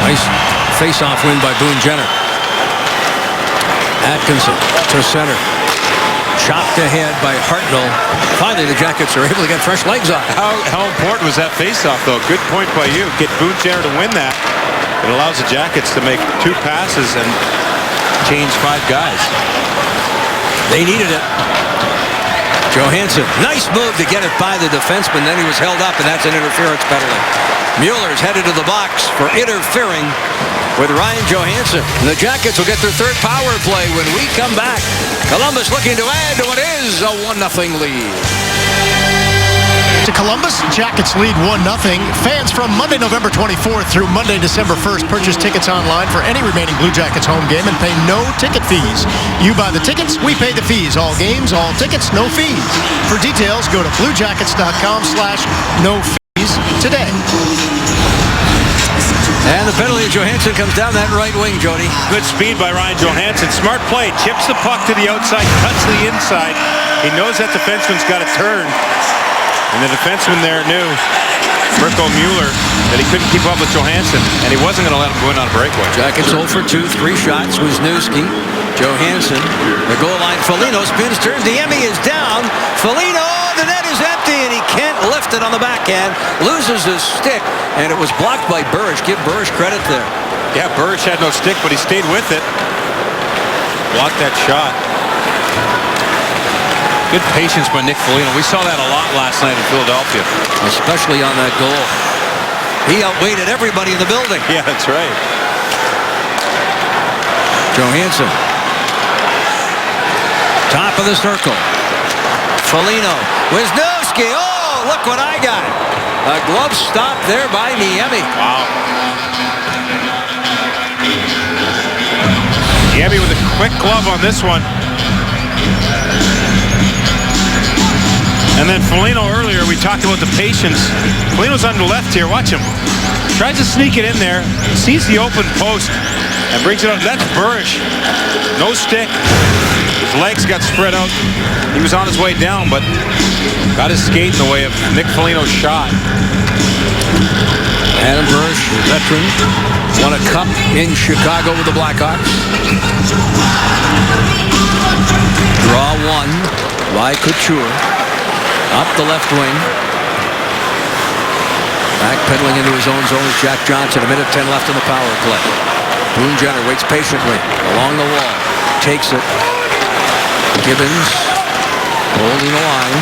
Nice face-off win by Boone Jenner. Atkinson to center. Chopped ahead by Hartnell. Finally, the Jackets are able to get fresh legs on. How important was that face-off, though? Good point by you. Get Boone Jenner to win that. It allows the Jackets to make 2 passes and change 5 guys. They needed it. Johansson, nice move to get it by the defenseman. Then he was held up, and that's an interference penalty. Mueller's headed to the box for interfering with Ryan Johansson. And the Jackets will get their 3rd power play when we come back. Columbus looking to add to what is a 1-0 lead. To Columbus, Jackets lead 1-0. Fans from Monday, November 24th through Monday, December 1st purchase tickets online for any remaining Blue Jackets home game and pay no ticket fees. You buy the tickets, we pay the fees. All games, all tickets, no fees. For details, go to bluejackets.com/no fees today. And the penalty of Johansson comes down that right wing, Jody. Good speed by Ryan Johansson. Smart play. Chips the puck to the outside, cuts the inside. He knows that defenseman's got to turn. And the defenseman there knew, Mirko Mueller, that he couldn't keep up with Johansson, and he wasn't going to let him go in on a breakaway. Jackets 0 for 2, 3 shots. Wisniewski, Johansson, the goal line. Foligno spins, turns. Niemi is down. Foligno, the net is empty, and he can't lift it on the backhand. Loses his stick, and it was blocked by Burrish. Give Burrish credit there. Yeah, Burrish had no stick, but he stayed with it. Blocked that shot. Good patience by Nick Foligno. We saw that a lot last night in Philadelphia. Especially on that goal. He outweighted everybody in the building. Yeah, that's right. Johansson. Top of the circle. Foligno. Wisniewski. Oh, look what I got. A glove stop there by Niemi. Wow. Niemi with a quick glove on this one. And then Foligno earlier, we talked about the patience. Foligno's on the left here. Watch him. Tries to sneak it in there. Sees the open post and brings it up. That's Burrish. No stick. His legs got spread out. He was on his way down, but got his skate in the way of Nick Foligno's shot. Adam Burrish, veteran, won a cup in Chicago with the Blackhawks. Draw 1 by Couture. Up the left wing. Backpedaling into his own zone is Jack Johnson. 1:10 left in the power play. Boone Jenner waits patiently along the wall. Takes it. Gibbons holding the line.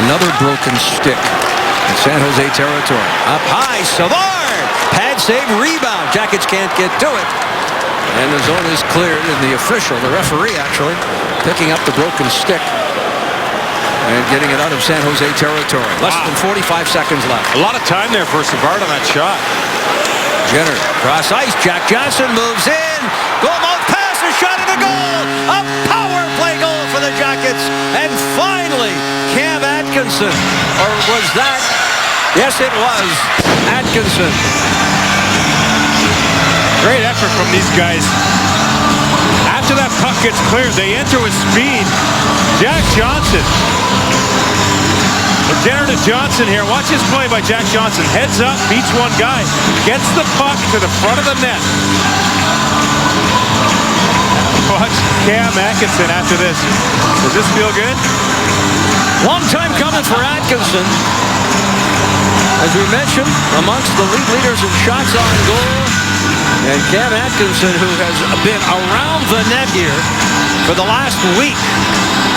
Another broken stick in San Jose territory. Up high, Savard. Pad save, rebound. Jackets can't get to it. And the zone is cleared, and the official, the referee actually, picking up the broken stick and getting it out of San Jose territory. Less than 45 seconds left. A lot of time there for Savard on that shot. Jenner, cross ice. Jack Johnson moves in. Goal mouth pass, a shot at the goal. A power play goal for the Jackets. And finally, Cam Atkinson. Or was that? Yes, it was Atkinson. Great effort from these guys. After that puck gets cleared, they enter with speed. Jack Johnson. From Jenner to Johnson here. Watch this play by Jack Johnson. Heads up, beats one guy. Gets the puck to the front of the net. Watch Cam Atkinson after this. Does this feel good? Long time coming for Atkinson. As we mentioned, amongst the league leaders in shots on goal. And Cam Atkinson, who has been around the net here for the last week,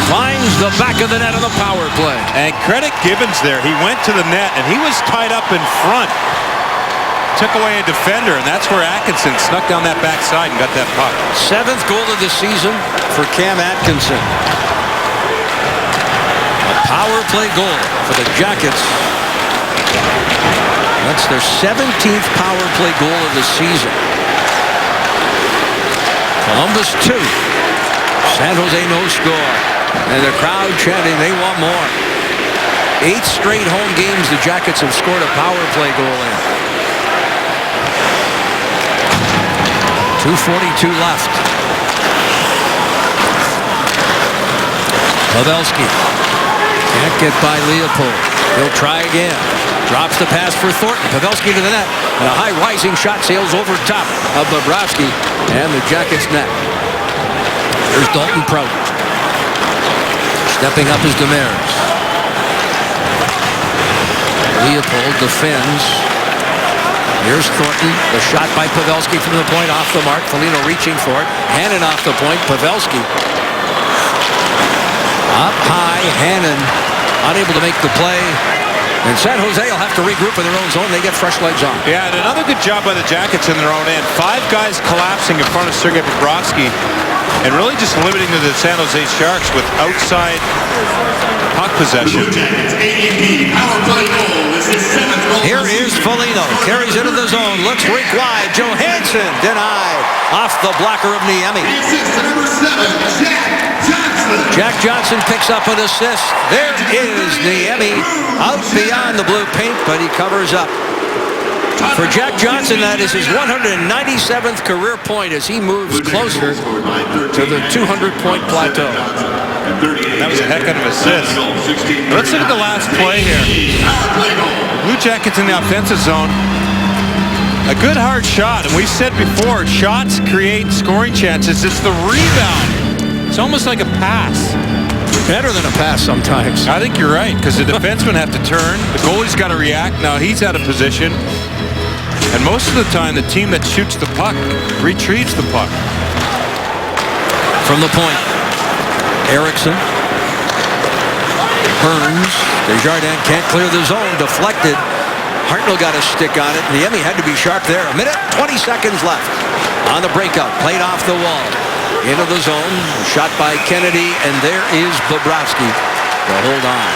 finds the back of the net on the power play. And credit Gibbons there. He went to the net, and he was tied up in front. took away a defender, and that's where Atkinson snuck down that backside and got that puck. 7th goal of the season for Cam Atkinson. A power play goal for the Jackets. That's their 17th power play goal of the season. Columbus 2. San Jose no score. And the crowd chanting they want more. 8 straight home games the Jackets have scored a power play goal in. 2:42 left. Pavelski can't get by Leopold. He'll try again. Drops the pass for Thornton. Pavelski to the net. And a high rising shot sails over top of Bobrovsky and the Jackets net. There's Dalton Prout. Stepping up is Demers. Leopold defends. Here's Thornton. The shot by Pavelski from the point off the mark. Foligno reaching for it. Hannon off the point. Pavelski. Up high. Hannon unable to make the play. And San Jose will have to regroup in their own zone. They get fresh legs on. Yeah, and another good job by the Jackets in their own end. 5 guys collapsing in front of Sergei Bobrovsky and really just limiting to the San Jose Sharks with outside puck possession. Here is Foligno. Carries into the zone. Looks rink wide. Johansson denied. Off the blocker of Niemi. Jack Johnson picks up an assist. There is Niemi out beyond the blue paint, but he covers up. For Jack Johnson, that is his 197th career point as he moves closer to the 200-point plateau. That was a heck of an assist. Let's look at the last play here. Blue Jackets in the offensive zone. A good hard shot, and we've said before, shots create scoring chances. It's the rebound. It's almost like a pass. Better than a pass sometimes. I think you're right, because the defensemen have to turn. The goalie's got to react. Now he's out of position. And most of the time, the team that shoots the puck retrieves the puck. From the point, Erickson. Burns. Desjardins can't clear the zone. Deflected. Hartnell got a stick on it. Niemi had to be sharp there. A minute, 20 seconds left. On the breakout. Played off the wall. Into the zone. Shot by Kennedy. And there is Bobrovsky to hold on.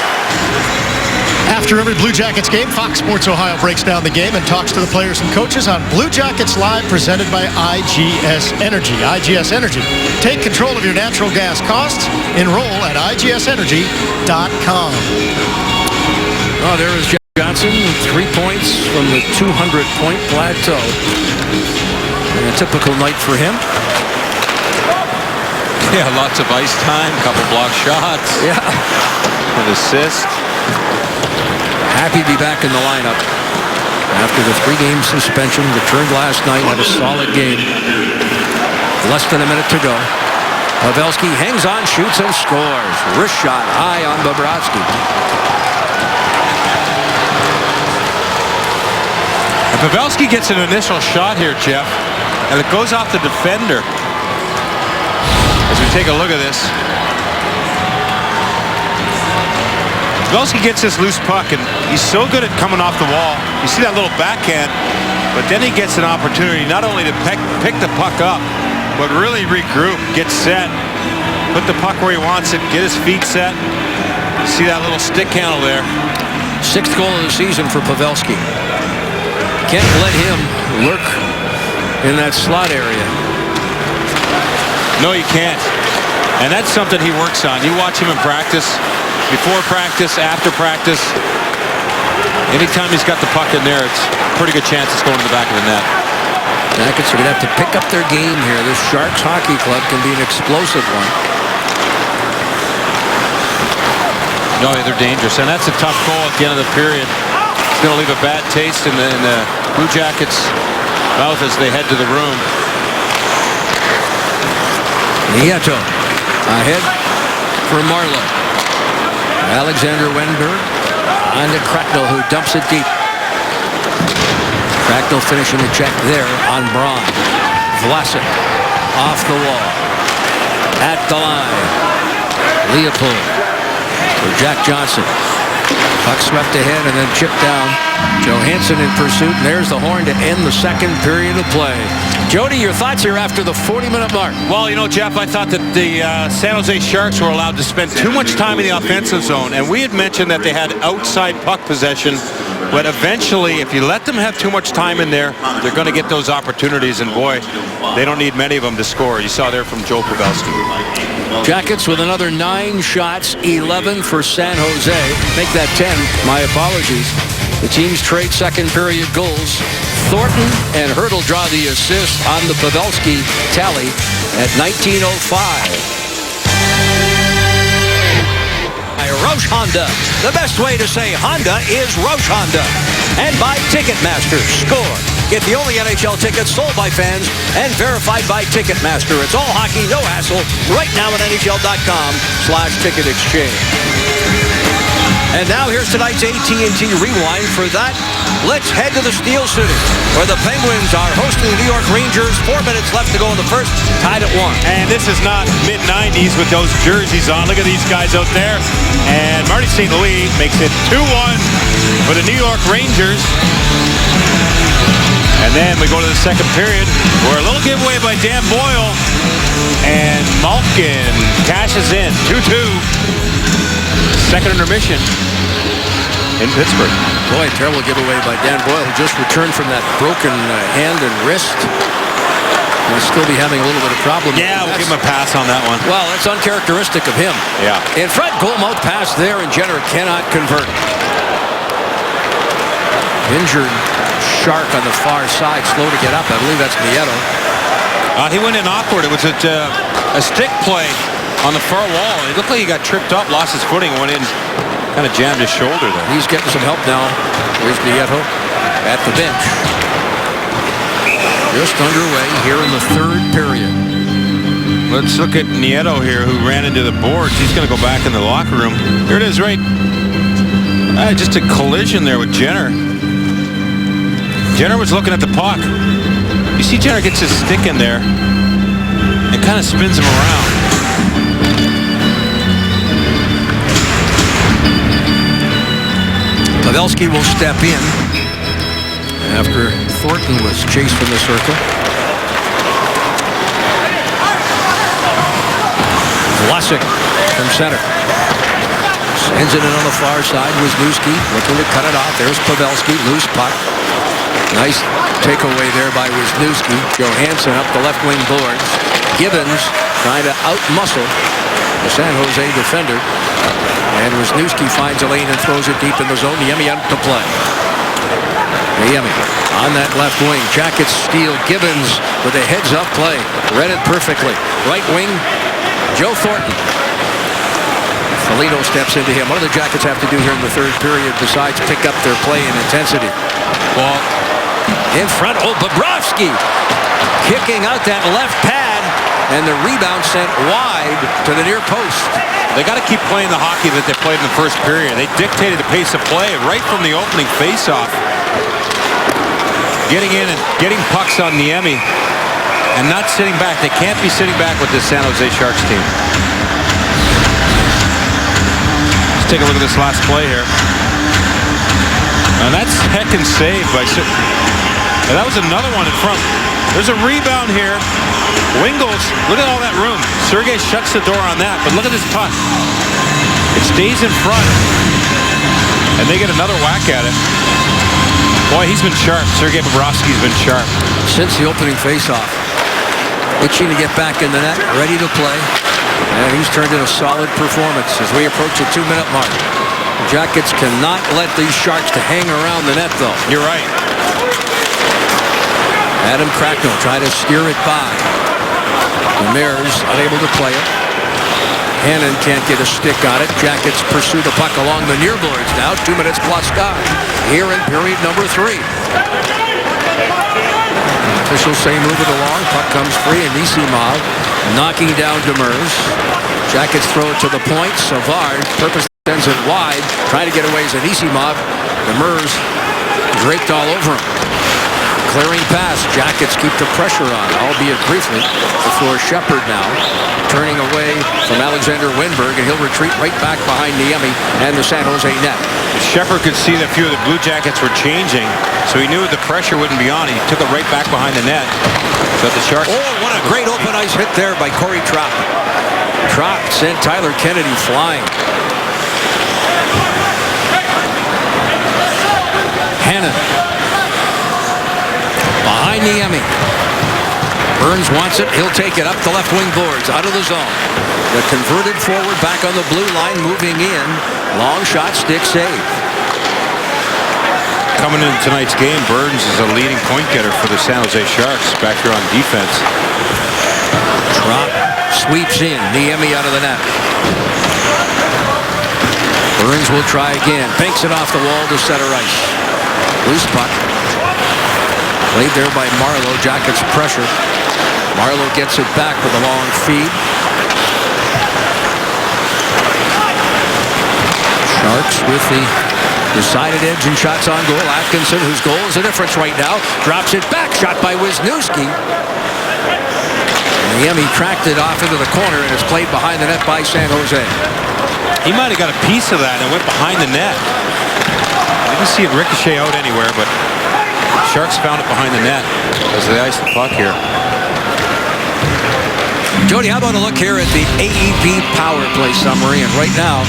After every Blue Jackets game, Fox Sports Ohio breaks down the game and talks to the players and coaches on Blue Jackets Live, presented by IGS Energy. IGS Energy. Take control of your natural gas costs. Enroll at IGSenergy.com. Oh, there is Jack Johnson. 3 points from the 200-point plateau. And a typical night for him. Yeah, lots of ice time, couple block shots. Yeah. An assist. Happy to be back in the lineup after the 3-game suspension. Returned last night, had a solid game. Less than a minute to go. Pavelski hangs on, shoots, and scores. Wrist shot high on Bobrovsky. And Pavelski gets an initial shot here, Jeff, and it goes off the defender. As we take a look at this. Pavelski gets this loose puck, and he's so good at coming off the wall. You see that little backhand, but then he gets an opportunity not only to pick the puck up, but really regroup, get set, put the puck where he wants it, get his feet set. You see that little stick handle there. 6th goal of the season for Pavelski. Can't let him lurk in that slot area. No, you can't. And that's something he works on. You watch him in practice. Before practice, after practice, anytime he's got the puck in there, it's a pretty good chance it's going to the back of the net. Jackets are going to have to pick up their game here. This Sharks hockey club can be an explosive one. No, they're dangerous, and that's a tough goal at the end of the period. It's going to leave a bad taste in the Blue Jackets' mouth as they head to the room. Nieto ahead for Marleau. Alexander Wenberg on to Cracknell, who dumps it deep. Cracknell finishing the check there on Braun. Vlasic off the wall. At the line. Leopold for Jack Johnson. Puck swept ahead and then chipped down. Johansson in pursuit, and there's the horn to end the second period of play. Jody, your thoughts here after the 40-minute mark? Well, you know, Jeff, I thought that the San Jose Sharks were allowed to spend too much time in the offensive zone, and we had mentioned that they had outside puck possession, but eventually, if you let them have too much time in there, they're going to get those opportunities, and boy, they don't need many of them to score. You saw there from Joe Pavelski. Jackets with another 9 shots, 11 for San Jose. Make that 10. My apologies. The teams trade second period goals. Thornton and Hertl draw the assist on the Pavelski tally at 19:05. Roush Honda. The best way to say Honda is Roush Honda. And by Ticketmaster. Score. Get the only NHL tickets sold by fans and verified by Ticketmaster. It's all hockey, no hassle, right now at NHL.com/ticket exchange. And now here's tonight's AT&T Rewind. For that, let's head to the Steel City, where the Penguins are hosting the New York Rangers. 4 minutes left to go in the first, tied at 1. And this is not mid-90s with those jerseys on. Look at these guys out there. And Marty St. Louis makes it 2-1 for the New York Rangers. And then we go to the second period, where a little giveaway by Dan Boyle. And Malkin cashes in 2-2. Second intermission in Pittsburgh. Boy, terrible giveaway by Dan Boyle, who just returned from that broken hand and wrist. He'll still be having a little bit of problem. Yeah, we'll give him a pass on that one. Well, it's uncharacteristic of him. Yeah. In front, goalmouth pass there, and Jenner cannot convert. Injured Shark on the far side, slow to get up. I believe that's Nieto. He went in awkward. It was a stick play on the far wall. It looked like he got tripped up, lost his footing, went in, kind of jammed his shoulder there. He's getting some help now. Here's Nieto at the bench. Just underway here in the third period. Let's look at Nieto here, who ran into the boards. He's going to go back in the locker room. Here it is, right. Just a collision there with Jenner. Jenner was looking at the puck. You see Jenner gets his stick in there and kind of spins him around. Pavelski will step in after Thornton was chased from the circle. Vlasic from center. Sends it in on the far side. Wisniewski looking to cut it off. There's Pavelski. Loose puck. Nice takeaway there by Wisniewski. Johansson up the left wing boards. Gibbons trying to outmuscle the San Jose defender. And Wisniewski finds a lane and throws it deep in the zone. Niemi out to play. Niemi on that left wing. Jackets steal. Gibbons with a heads-up play. Read it perfectly. Right wing, Joe Thornton. Foligno steps into him. What do the Jackets have to do here in the third period besides pick up their play and intensity? Well, in front, Bobrovsky kicking out that left pad, and the rebound sent wide to the near post. they got to keep playing the hockey that they played in the first period. They dictated the pace of play right from the opening faceoff. Getting in and getting pucks on Niemi and not sitting back. They can't be sitting back with this San Jose Sharks team. Let's take a look at this last play here. And that's heckin' save by... And that was another one in front. There's a rebound here. Wingles, look at all that room. Sergei shuts the door on that, but look at this puck. It stays in front. And they get another whack at it. Boy, he's been sharp. Sergei Bobrovsky's been sharp. Since the opening faceoff. Itching to get back in the net, ready to play. And he's turned in a solid performance as we approach the 2-minute mark. The Jackets cannot let these Sharks to hang around the net, though. You're right. Adam Cracknell trying to steer it by. Demers unable to play it. Hannon can't get a stick on it. Jackets pursue the puck along the near boards now. 2 minutes plus time here in period number 3. Officials say move it along. Puck comes free, and Anisimov knocking down Demers. Jackets throw it to the point. Savard purposely sends it wide, trying to get away as Anisimov. Demers draped all over him. Clearing pass. Jackets keep the pressure on, albeit briefly, before Shepard now turning away from Alexander Wennberg, and he'll retreat right back behind Niemi and the San Jose net. Shepard could see that a few of the Blue Jackets were changing, so he knew the pressure wouldn't be on. He took it right back behind the net. But the Sharks... Oh, what a great open ice hit there by Corey Trapp. Trapp sent Tyler Kennedy flying. Hannon. Behind Niemi. Burns wants it. He'll take it up the left wing boards, out of the zone. The converted forward back on the blue line, moving in. Long shot, stick save. Coming into tonight's game, Burns is a leading point getter for the San Jose Sharks back here on defense. Drop, sweeps in. Niemi out of the net. Burns will try again. Banks it off the wall to center ice. Loose puck. Played there by Marleau. Jackets pressure. Marleau gets it back with a long feed. Sharks with the decided edge and shots on goal. Atkinson, whose goal is the difference right now, drops it back. Shot by Wisniewski. Niemi tracked it off into the corner, and it's played behind the net by San Jose. He might have got a piece of that and went behind the net. I didn't see it ricochet out anywhere, but Sharks found it behind the net as they iced the puck here. Jody, how about a look here at the AEP power play summary? And right now,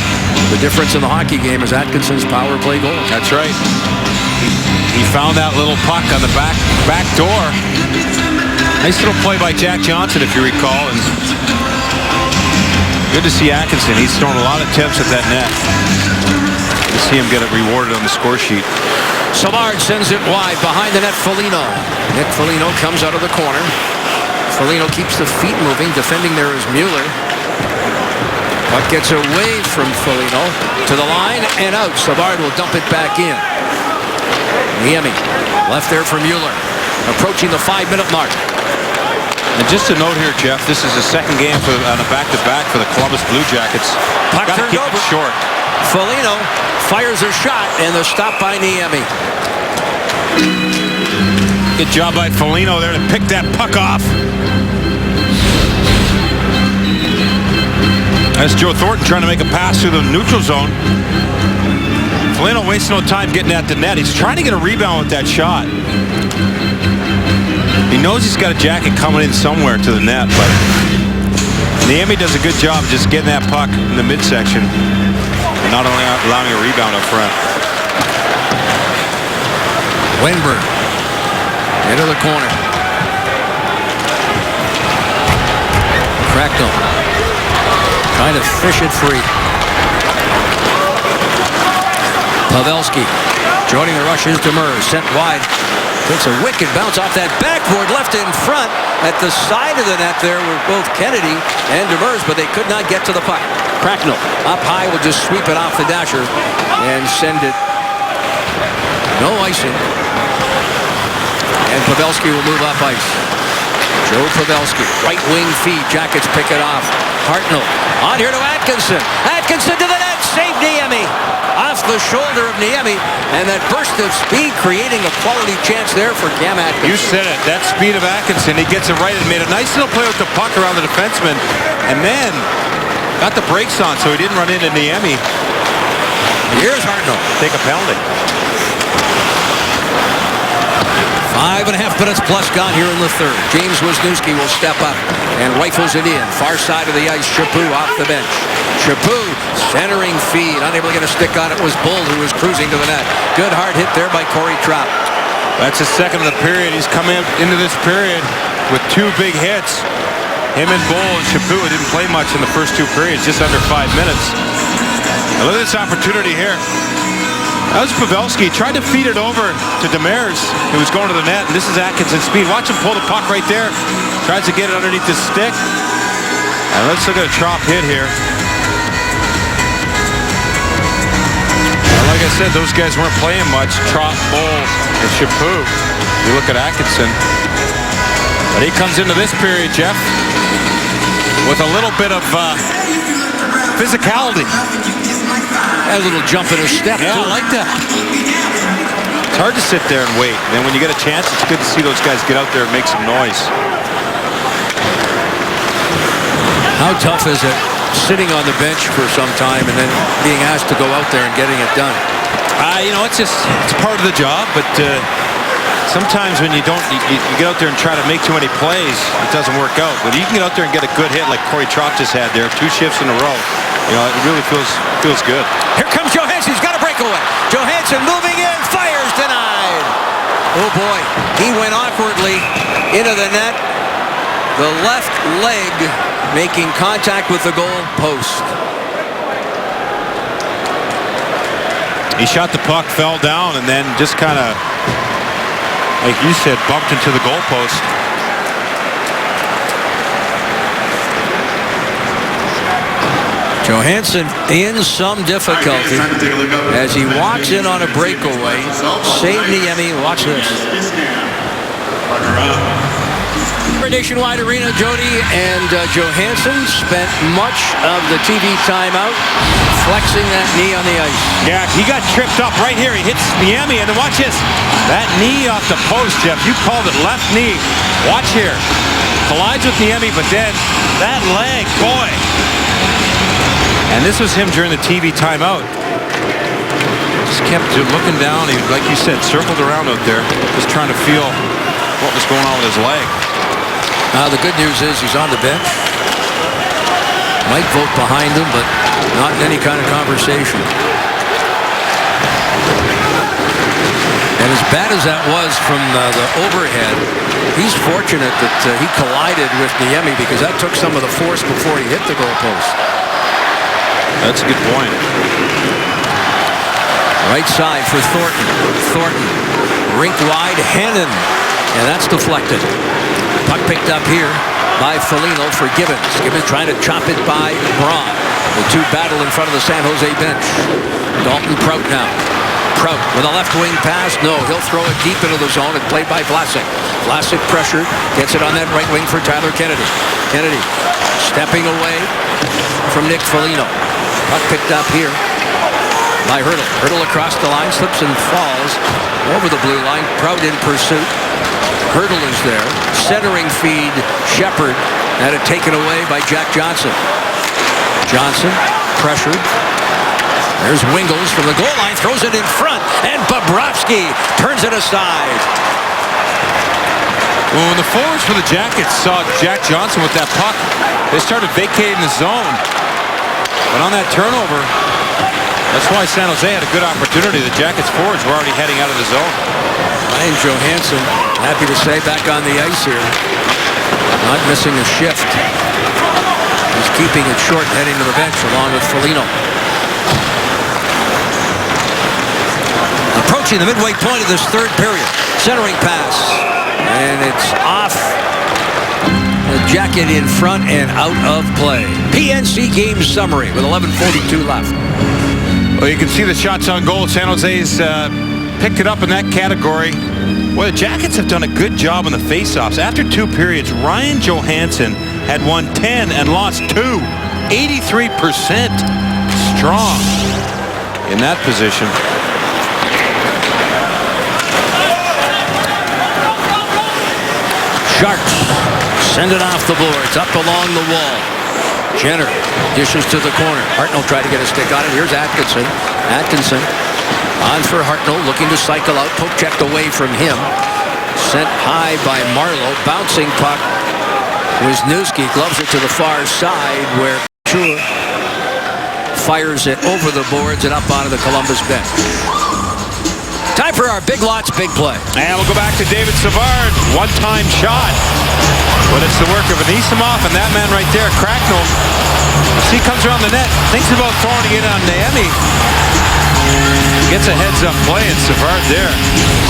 the difference in the hockey game is Atkinson's power play goal. That's right. He found that little puck on the back door. Nice little play by Jack Johnson, if you recall. And good to see Atkinson. He's thrown a lot of attempts at that net. Good to see him get it rewarded on the score sheet. Savard sends it wide behind the net. Foligno. Nick Foligno comes out of the corner. Foligno keeps the feet moving. Defending there is Mueller. Puck gets away from Foligno to the line and out. Savard will dump it back in. Niemi left there for Mueller. Approaching the 5-minute mark. And just a note here, Jeff, this is the second game on a back-to-back for the Columbus Blue Jackets. Puck Gotta turned keep over. it short. Foligno fires a shot, and the stop by Niemi. Good job by Foligno there to pick that puck off. That's Joe Thornton trying to make a pass through the neutral zone. Foligno wastes no time getting at the net. He's trying to get a rebound with that shot. He knows he's got a jacket coming in somewhere to the net, but Niemi does a good job just getting that puck in the midsection and not only allowing a rebound up front. Wenberg into the corner. Cracknell trying to fish it free. Pavelski joining the rush is Demers. Sent wide. Takes a wicked bounce off that backboard, left in front. At the side of the net there were both Kennedy and Demers, but they could not get to the puck. Cracknell up high will just sweep it off the dasher and send it. No icing. And Pavelski will move up ice. Joe Pavelski, right wing feed. Jackets pick it off. Hartnell on here to Atkinson. Atkinson to the net. Save Niemi. Off the shoulder of Niemi. And that burst of speed creating a quality chance there for Cam Atkinson. You said it. That speed of Atkinson. He gets it right and made a nice little play with the puck around the defenseman. And then got the brakes on so he didn't run into Niemi. Here's Hartnell. Take a penalty. 5.5 minutes plus gone here in the third. James Wisniewski will step up and rifles it in. Far side of the ice, Chaput off the bench. Chaput centering feed. Unable to get a stick on it was Bull, who was cruising to the net. Good hard hit there by Corey Trapp. That's the second of the period. He's come into this period with 2 big hits. Him and Bull and Chaput didn't play much in the first 2 periods, just under 5 minutes. Now look at this opportunity here. That was Pavelski. Tried to feed it over to Demers, who was going to the net, and this is Atkinson's speed. Watch him pull the puck right there. Tries to get it underneath the stick. And let's look at a Trop hit here. Now, like I said, those guys weren't playing much. Trop, Bull, and Chaput. You look at Atkinson. But he comes into this period, Jeff, with a little bit of physicality. A little jump in his step. Yeah, I like that. It's hard to sit there and wait. And then when you get a chance, it's good to see those guys get out there and make some noise. How tough is it sitting on the bench for some time and then being asked to go out there and getting it done? It's part of the job, but sometimes when you get out there and try to make too many plays, it doesn't work out. But you can get out there and get a good hit like Corey Trott just had there, 2 shifts in a row. It really feels good. Here comes Johansson. He's got a breakaway. Johansson moving in, fires, denied. Oh boy, he went awkwardly into the net. The left leg making contact with the goal post. He shot the puck, fell down, and then just kind of, like you said, bumped into the goalpost. Johansson in some difficulty as he walks in on a breakaway. Save Niemi. Watch this. Nationwide Arena, Jody and Johansson spent much of the TV timeout flexing that knee on the ice. Yeah, he got tripped up right here. He hits Niemi, and then watch this. That knee off the post, Jeff. You called it left knee. Watch here. Collides with Niemi, but then that leg, boy. And this was him during the TV timeout. Just kept looking down. He, like you said, circled around out there, just trying to feel what was going on with his leg. The good news is he's on the bench. Might vote behind him, but not in any kind of conversation. And as bad as that was from the overhead, he's fortunate that he collided with Niemi because that took some of the force before he hit the goalpost. That's a good point. Right side for Thornton. Thornton rinked wide, Hannon, and that's deflected. Puck picked up here by Foligno for Gibbons. Gibbons trying to chop it by Braun. The two battle in front of the San Jose bench. Dalton Prout now. Prout with a left wing pass. No, he'll throw it deep into the zone and played by Vlasic. Vlasic pressured. Gets it on that right wing for Tyler Kennedy. Kennedy stepping away from Nick Foligno. Puck picked up here by Hurdle. Hurdle across the line, slips and falls over the blue line. Prout in pursuit. Hurdle is there. Centering feed, Shepard. Had it taken away by Jack Johnson. Johnson pressured. There's Wingles from the goal line, throws it in front, and Bobrovsky turns it aside. Well, when the forwards for the Jackets saw Jack Johnson with that puck, they started vacating the zone. But on that turnover, that's why San Jose had a good opportunity. The Jackets forwards were already heading out of the zone. Ryan Johansson, happy to say, back on the ice here. Not missing a shift. He's keeping it short heading to the bench along with Foligno. Approaching the midway point of this third period. Centering pass. And it's off. The Jacket in front and out of play. PNC game summary with 11:42 left. Well, you can see the shots on goal. San Jose's picked it up in that category. Well, the Jackets have done a good job on the faceoffs. After 2 periods, Ryan Johansson had won 10 and lost 2. 83% strong in that position. Sharks send it off the boards, up along the wall. Jenner dishes to the corner. Hartnell tried to get a stick on it. Here's Atkinson. Atkinson on for Hartnell, looking to cycle out. Poke checked away from him. Sent high by Marleau. Bouncing puck. Wisniewski gloves it to the far side where Chua fires it over the boards and up onto the Columbus bench. Time for our Big Lots Big Play. And we'll go back to David Savard. One-time shot. But it's the work of Anisimov and that man right there, Cracknell. As he comes around the net, thinks about throwing it on Niemi. Gets a heads-up play, and Savard there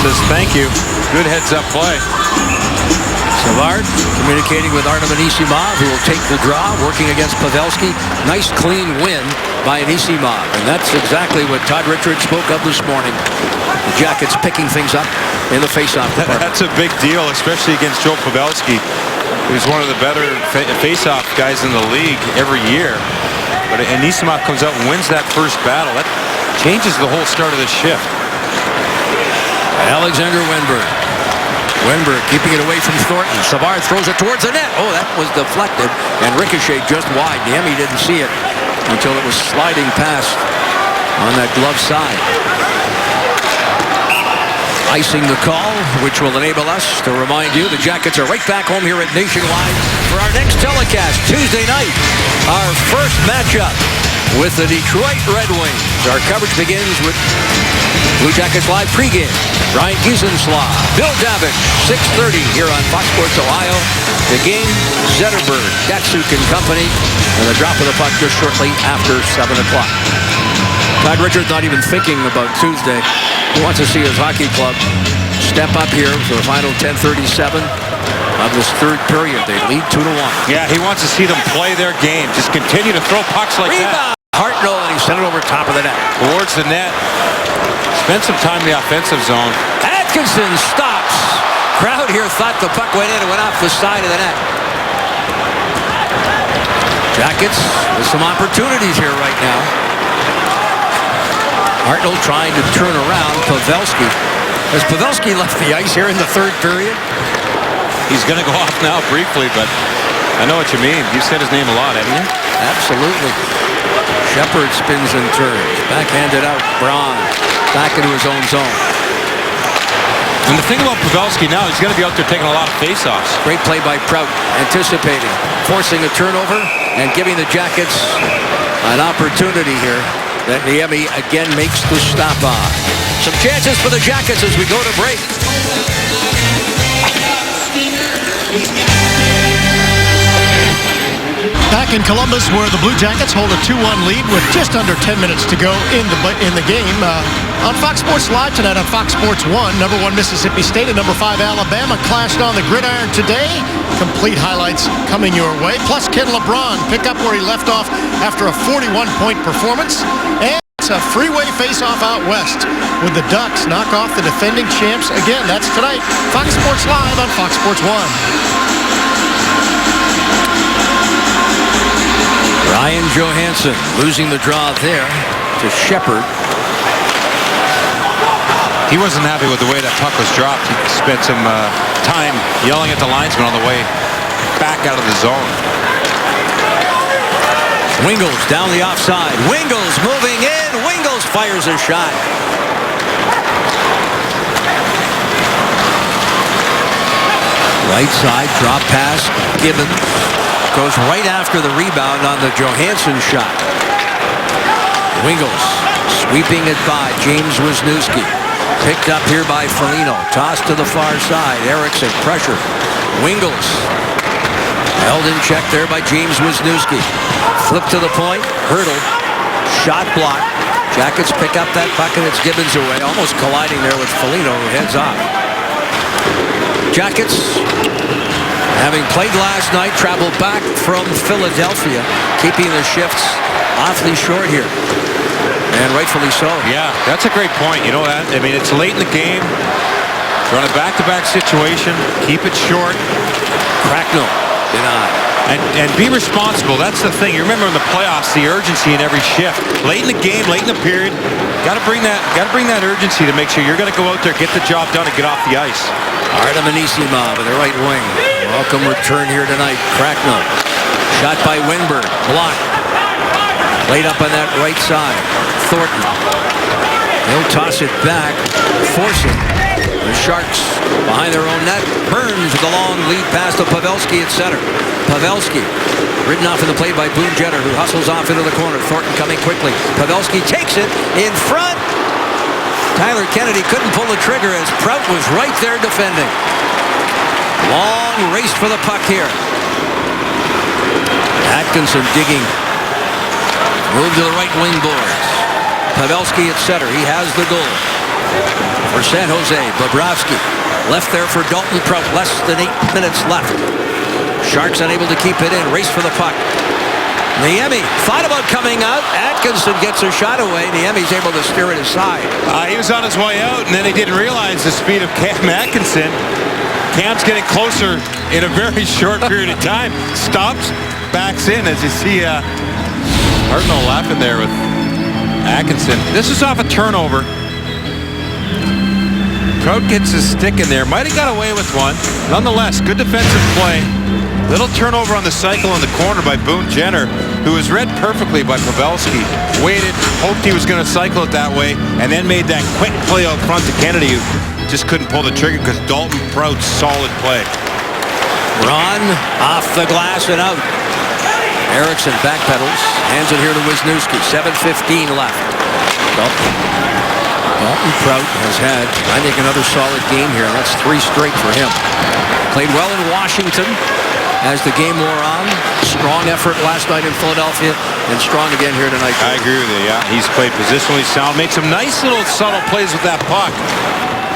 says thank you. Good heads-up play. Savard communicating with Artem Anisimov, who will take the draw, working against Pavelski. Nice clean win by Anisimov, and that's exactly what Todd Richards spoke of this morning. The Jackets picking things up in the face-off department. That's a big deal, especially against Joe Pavelski, who's one of the better face-off guys in the league every year. But Anisimov comes out and wins that first battle. That changes the whole start of the shift. Alexander Wenberg. Wenberg keeping it away from Thornton. Savard throws it towards the net. Oh, that was deflected and ricocheted just wide. Niemi didn't see it until it was sliding past on that glove side. Icing the call, which will enable us to remind you the Jackets are right back home here at Nationwide for our next telecast Tuesday night. Our first matchup with the Detroit Red Wings. Our coverage begins with Blue Jackets Live pregame. Brian Giesenslaw, Bill Davitt, 6:30 here on Fox Sports Ohio. The game, Zetterberg, Datsuk and company, and the drop of the puck just shortly after 7 o'clock. Todd Richards not even thinking about Tuesday. He wants to see his hockey club step up here for the final 10:37 of this third period. They lead 2-1. Yeah, he wants to see them play their game. Just continue to throw pucks like that. Hartnell, and he sent it over top of the net. Towards the net. Spend some time in the offensive zone. Atkinson stops. Crowd here thought the puck went in and went off the side of the net. Jackets with some opportunities here right now. Hartnell trying to turn around Pavelski. Has Pavelski left the ice here in the third period? He's going to go off now briefly, but I know what you mean. You've said his name a lot, haven't you? Absolutely. Shepard spins and turns. Backhanded out. Braun back into his own zone. And the thing about Pavelski now, he's going to be out there taking a lot of face-offs. Great play by Prout, anticipating, forcing a turnover, and giving the Jackets an opportunity here that Niemi again makes the stop on. Some chances for the Jackets as we go to break. Back in Columbus, where the Blue Jackets hold a 2-1 lead with just under 10 minutes to go in the game. On Fox Sports Live tonight on Fox Sports 1, number 1 Mississippi State and number 5 Alabama clashed on the gridiron today. Complete highlights coming your way. Plus, Ken LeBron pick up where he left off after a 41-point performance. And it's a freeway face-off out west with the Ducks knock off the defending champs again. That's tonight. Fox Sports Live on Fox Sports 1. Ryan Johansson losing the draw there to Shepard. He wasn't happy with the way that puck was dropped. He spent some time yelling at the linesman on the way back out of the zone. Wingles down the offside. Wingles moving in. Wingles fires a shot. Right side drop pass. Gibbons goes right after the rebound on the Johansson shot. Wingles sweeping it by James Wisniewski. Picked up here by Foligno. Tossed to the far side. Eriksson pressure. Wingles held in check there by James Wisniewski. Flip to the point. Hurdle. Shot block. Jackets pick up that puck and it's Gibbons away. Almost colliding there with Foligno, who heads off. Jackets, having played last night, travel back from Philadelphia, keeping the shifts awfully short here. And rightfully so. Yeah, that's a great point. You know that? I mean, it's late in the game. Run a back-to-back situation. Keep it short. Cracknell denied. And be responsible. That's the thing. You remember in the playoffs, the urgency in every shift. Late in the game, late in the period, got to bring that urgency to make sure you're going to go out there, get the job done, and get off the ice. Artem Anisimov in the right wing. Welcome return here tonight. Cracknell. Shot by Winberg. Blocked. Laid up on that right side. Thornton. He'll toss it back. Force it. The Sharks behind their own net. Burns with the long lead pass to Pavelski at center. Pavelski ridden off in the play by Boone Jenner, who hustles off into the corner. Thornton coming quickly. Pavelski takes it in front. Tyler Kennedy couldn't pull the trigger as Prout was right there defending. Long race for the puck here. Atkinson digging. Move to the right wing boards. Pavelski at center. He has the goal. For San Jose, Bobrovsky left there for Dalton Prout. Less than 8 minutes left. Sharks unable to keep it in. Race for the puck. Niemi thought about coming out. Atkinson gets a shot away. Niemi's able to steer it aside. He was on his way out, and then he didn't realize the speed of Cam Atkinson. Cam's getting closer in a very short period of time. Stops, backs in, as you see Hartnell laughing there with Atkinson. This is off a turnover. Prout gets his stick in there. Might have got away with one. Nonetheless, good defensive play. Little turnover on the cycle in the corner by Boone Jenner, who was read perfectly by Pavelski. Waited, hoped he was going to cycle it that way, and then made that quick play out front to Kennedy, who just couldn't pull the trigger because Dalton Prout's solid play. Run off the glass and out. Erickson backpedals, hands it here to Wisniewski. 7:15 left. Dalton Prout has had, I think, another solid game here. That's 3 straight for him. Played well in Washington as the game wore on. Strong effort last night in Philadelphia and strong again here tonight. I agree with you. Yeah, he's played positionally sound. Made some nice little subtle plays with that puck.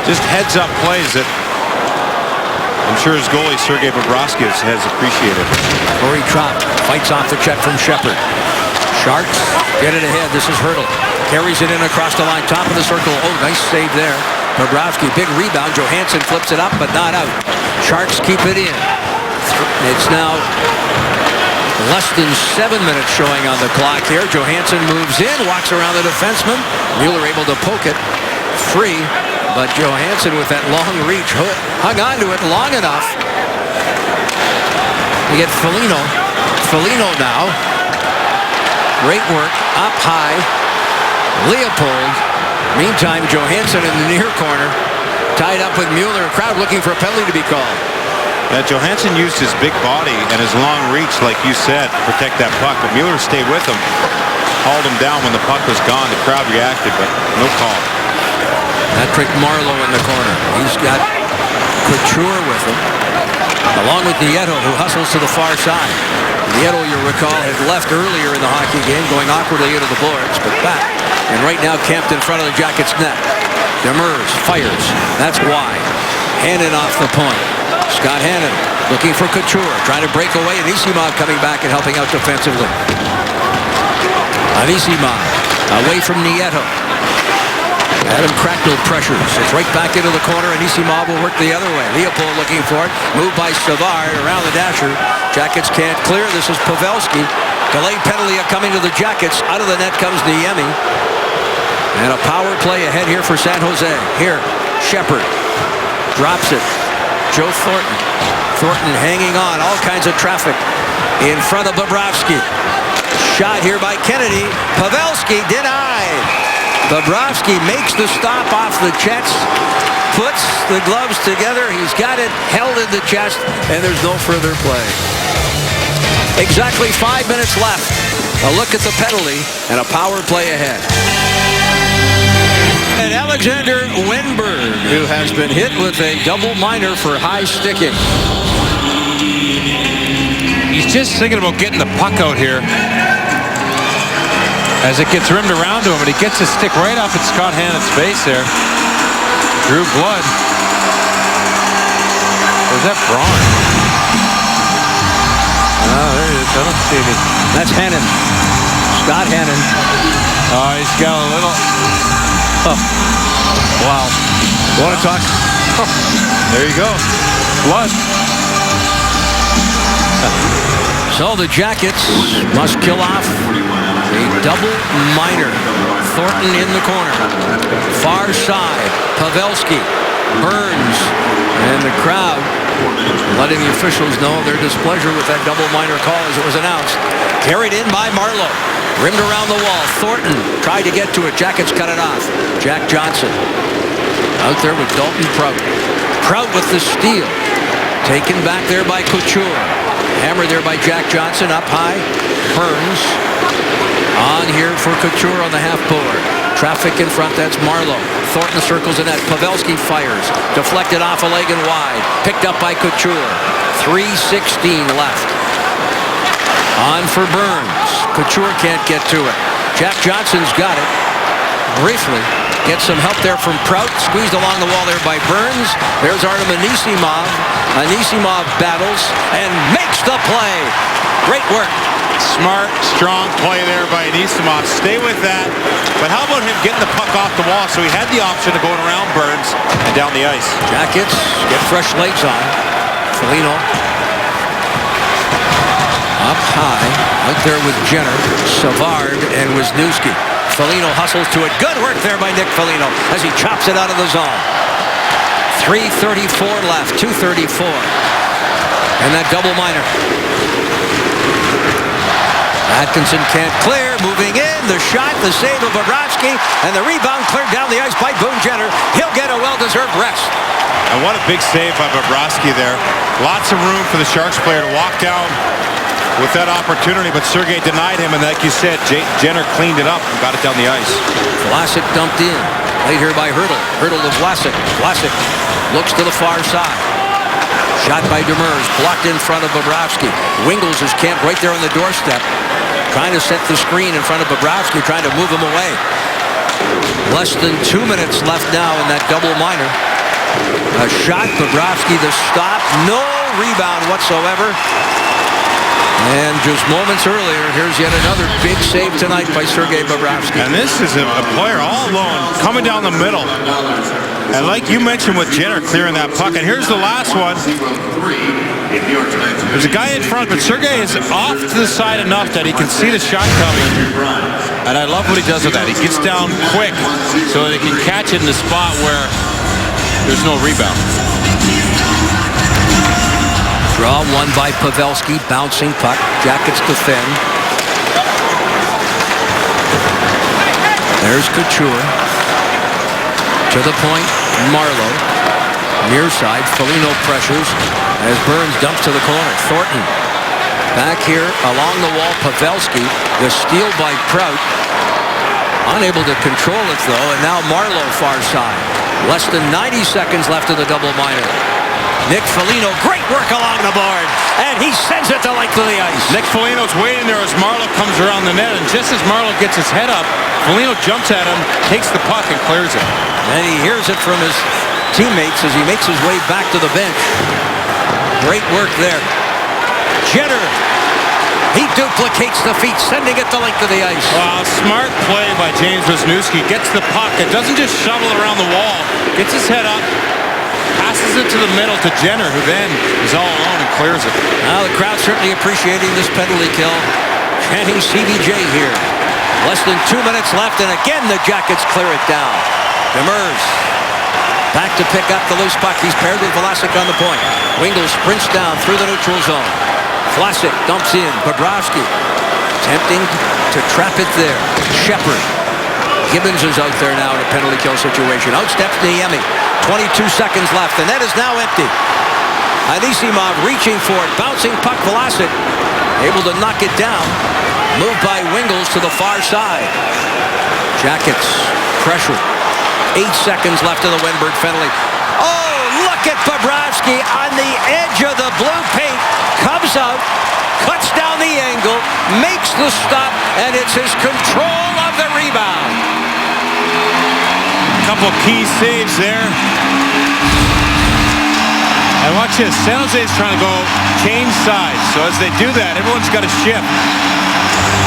Just heads up plays that I'm sure his goalie Sergei Bobrovsky has appreciated. Corey Trott fights off the check from Shepard. Sharks get it ahead. This is Hertl. Carries it in across the line, top of the circle. Oh, nice save there. Bobrovsky, big rebound. Johansson flips it up, but not out. Sharks keep it in. It's now less than 7 minutes showing on the clock here. Johansson moves in, walks around the defenseman. Mueller able to poke it free, but Johansson with that long reach hung on to it long enough. You get Foligno. Foligno now. Great work, up high. Leopold. Meantime, Johansson in the near corner, tied up with Mueller. Crowd looking for a penalty to be called. Johansson used his big body and his long reach, like you said, to protect that puck. But Mueller stayed with him, hauled him down when the puck was gone. The crowd reacted, but no call. Patrick Marleau in the corner. He's got Couture with him, along with Nieto, who hustles to the far side. Nieto, you'll recall, had left earlier in the hockey game, going awkwardly into the boards, but back. And right now camped in front of the Jackets' net. Demers fires. That's wide. Hannon off the point. Scott Hannon looking for Couture, trying to break away. Anisimov coming back and helping out defensively. Anisimov away from Nieto. Adam Cracknell pressures. It's right back into the corner. Anisimov will work the other way. Leopold looking for it. Moved by Savard around the dasher. Jackets can't clear. This is Pavelski. Delayed penalty coming to the Jackets. Out of the net comes Niemi. And a power play ahead here for San Jose. Here, Shepard drops it. Joe Thornton. Thornton hanging on. All kinds of traffic in front of Bobrovsky. Shot here by Kennedy. Pavelski denied. Bobrovsky makes the stop off the chest. Puts the gloves together. He's got it held in the chest. And there's no further play. Exactly 5 minutes left. A look at the penalty and a power play ahead. And Alexander Wenberg, who has been hit with a double minor for high sticking. He's just thinking about getting the puck out here as it gets rimmed around to him, and he gets his stick right up at Scott Hannon's face there. Drew blood. Or is that Braun? Oh, there it is. I don't see any. That's Hannon. Scott Hannon. Oh, he's got a little. Oh. Wow. Want to talk? Oh. There you go. Blood. So the Jackets must kill off a double minor. Thornton in the corner. Far side. Pavelski. Burns. And the crowd letting the officials know their displeasure with that double minor call as it was announced. Carried in by Marleau. Rimmed around the wall. Thornton tried to get to it. Jackets cut it off. Jack Johnson out there with Dalton Prout. Prout with the steal. Taken back there by Couture. Hammered there by Jack Johnson. Up high. Burns. On here for Couture on the half board. Traffic in front. That's Marleau. Thornton circles the net. Pavelski fires. Deflected off a leg and wide. Picked up by Couture. 3:16 left. On for Burns. Couture can't get to it. Jack Johnson's got it. Briefly. Gets some help there from Prout. Squeezed along the wall there by Burns. There's Artem Anisimov. Anisimov battles and makes the play. Great work. Smart, strong play there by Anisimov. Stay with that. But how about him getting the puck off the wall? So he had the option of going around Burns and down the ice. Jackets get fresh legs on. Foligno. Up high. Out there with Jenner, Savard, and Wisniewski. Foligno hustles to it. Good work there by Nick Foligno as he chops it out of the zone. 3:34 left. 2:34. And that double minor. Atkinson can't clear. Moving in. the shot, the save of Bobrovsky, and the rebound cleared down the ice by Boone Jenner. He'll get a well-deserved rest. And what a big save by Bobrovsky there. Lots of room for the Sharks player to walk down with that opportunity, but Sergei denied him, and like you said, Jenner cleaned it up and got it down the ice. Vlasic dumped in. Played here by Hurdle. Hurdle to Vlasic. Vlasic looks to the far side. Shot by Demers, blocked in front of Bobrovsky. Wingles is camped right there on the doorstep, trying to set the screen in front of Bobrovsky, trying to move him away. Less than 2 minutes left now in that double minor. A shot, Bobrovsky the stop, no rebound whatsoever. And just moments earlier, here's yet another big save tonight by Sergei Bobrovsky. And this is a player all alone, coming down the middle. And like you mentioned with Jenner clearing that puck, and here's the last one. There's a guy in front, but Sergei is off to the side enough that he can see the shot coming. And I love what he does with that. He gets down quick so that he can catch it in the spot where there's no rebound. Draw won by Pavelski, bouncing puck. Jackets defend. There's Couture. To the point, Marleau. Near side, Foligno pressures as Burns dumps to the corner. Thornton back here along the wall, Pavelski. The steal by Prout. Unable to control it though, and now Marleau far side. Less than 90 seconds left of the double minor. Nick Foligno, great work along the board, and he sends it the length of the ice. Nick Foligno's waiting there as Marleau comes around the net, and just as Marleau gets his head up, Foligno jumps at him, takes the puck, and clears it. And he hears it from his teammates as he makes his way back to the bench. Great work there. Jenner, he duplicates the feet, sending it the length of the ice. Wow, smart play by James Wisniewski. Gets the puck. It doesn't just shovel it around the wall. Gets his head up, passes it to the middle to Jenner, who then is all alone and clears it. Now the crowd certainly appreciating this penalty kill. Chanting CBJ here. Less than 2 minutes left, and again the Jackets clear it down. Demers back to pick up the loose puck. He's paired with Vlasic on the point. Wingles sprints down through the neutral zone. Vlasic dumps in. Bobrovsky attempting to trap it there. Shepard. Gibbons is out there now in a penalty kill situation. Out steps Niemi. 22 seconds left. The net is now empty. Anisimov reaching for it. Bouncing puck. Vlasic able to knock it down. Moved by Wingles to the far side. Jackets pressure. 8 seconds left of the Wenberg penalty. Oh, look at Bobrovsky on the edge of the blue paint. Comes out, cuts down the angle, makes the stop, and it's his control of the rebound. Couple key saves there. And watch this. San Jose's trying to go change sides. So as they do that, everyone's got to shift.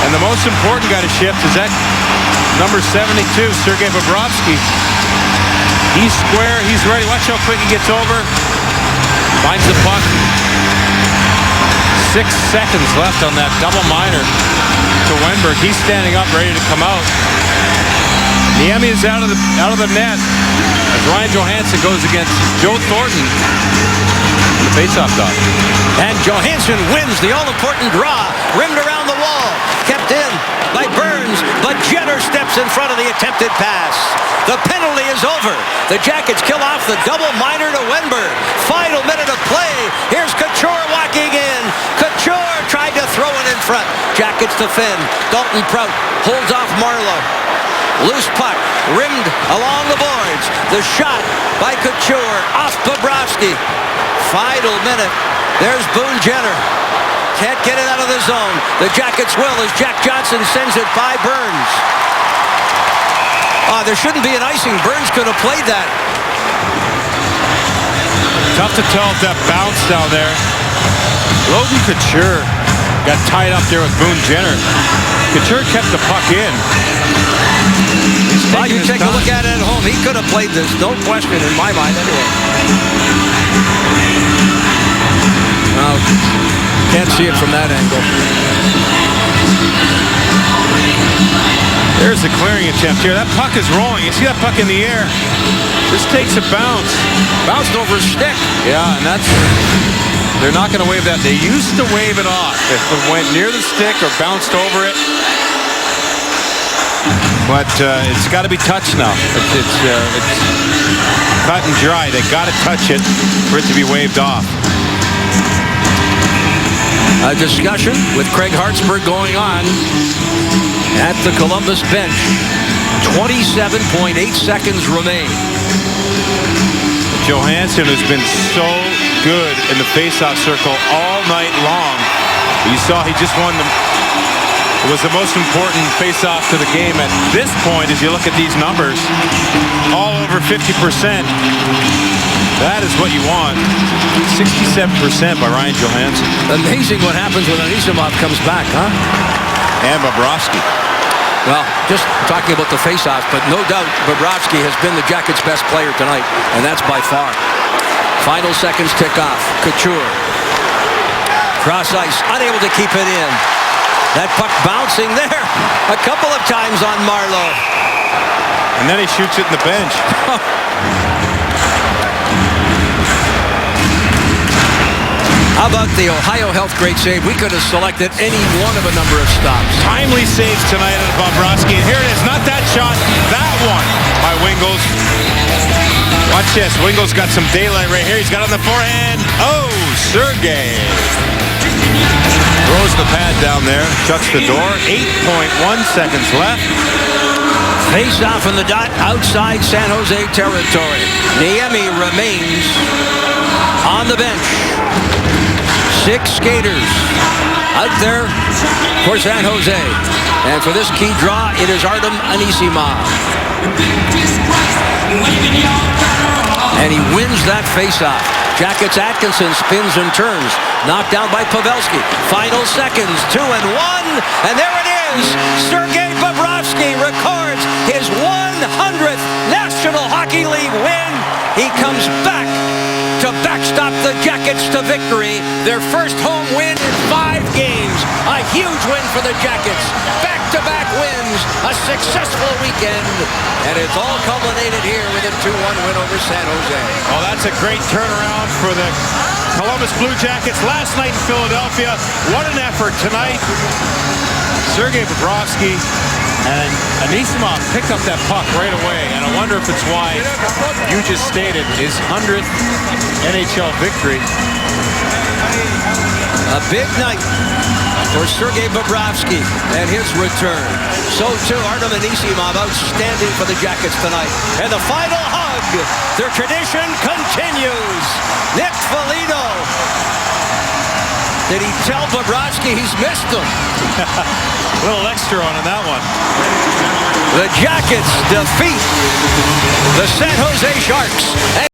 And the most important guy to shift is that number 72, Sergei Bobrovsky. He's square. He's ready. Watch how quick he gets over. Finds the puck. 6 seconds left on that double minor to Wenberg. He's standing up, ready to come out. Niemi is out of the net as Ryan Johansson goes against Joe Thornton in the faceoff dot. And Johansson wins the all-important draw. Rimmed around the wall. Kept in by Burns, but Jenner steps in front of the attempted pass. The penalty is over. The Jackets kill off the double minor to Wenberg. Final minute of play. Here's Couture walking in. Couture tried to throw it in front. Jackets defend. Dalton Prout holds off Marleau. Loose puck, rimmed along the boards. The shot by Couture off Bobrovsky. Final minute. There's Boone Jenner. Can't get it out of the zone. The Jackets will as Jack Johnson sends it by Burns. There shouldn't be an icing. Burns could have played that. Tough to tell if that bounced down there. Logan Couture got tied up there with Boone Jenner. Couture kept the puck in. Well, you take a look at it at home. He could have played this, no question in my mind anyway. Well, can't see it from that angle. There's the clearing attempt here. That puck is rolling. You see that puck in the air. This takes a bounce. Bounced over his stick. Yeah, and they're not going to wave that. They used to wave it off if it went near the stick or bounced over it. But it's got to be touched now. It's cut and dry. They got to touch it for it to be waved off. A discussion with Craig Hartsburg going on at the Columbus bench. 27.8 seconds remain. Johansson has been so good in the faceoff circle all night long. You saw he just won the... It was the most important face-off to the game at this point. As you look at these numbers, all over 50%. That is what you want. 67% by Ryan Johansson. Amazing what happens when Anisimov comes back, huh? And Bobrovsky. Well, just talking about the face-offs, but no doubt Bobrovsky has been the Jackets' best player tonight, and that's by far. Final seconds tick off. Couture. Cross ice, unable to keep it in. That puck bouncing there a couple of times on Marleau. And then he shoots it in the bench. How about the Ohio Health great save? We could have selected any one of a number of stops. Timely saves tonight on Bobrovsky. And here it is, not that shot, that one by Wingels. Watch this, Wingels got some daylight right here. He's got it on the forehand. Oh, Sergei. Throws the pad down there, shuts the door. 8.1 seconds left. Face off in the dot outside San Jose territory. Niemi remains on the bench. 6 skaters out there for San Jose. And for this key draw, it is Artem Anisimov. And he wins that face-off. Jackets Atkinson spins and turns. Knocked down by Pavelski. Final seconds, 2 and 1. And there it is. Sergei Bobrovsky records his 100th National Hockey League win. He comes back to backstop the Jackets to victory. Their first home win in 5 games. A huge win for the Jackets. Back-to-back wins. A successful weekend. And it's all culminated here with a 2-1 win over San Jose. Well, that's a great turnaround for the Columbus Blue Jackets last night in Philadelphia. What an effort tonight. Sergei Bobrovsky and Anisimov picked up that puck right away. And I wonder if it's why you just stated his 100th NHL victory. A big night for Sergei Bobrovsky and his return. So too, Artem Anisimov, outstanding for the Jackets tonight. And the final hug. Their tradition continues. Nick Foligno. Did he tell Bobrovsky he's missed him? A little extra on that one. The Jackets defeat the San Jose Sharks and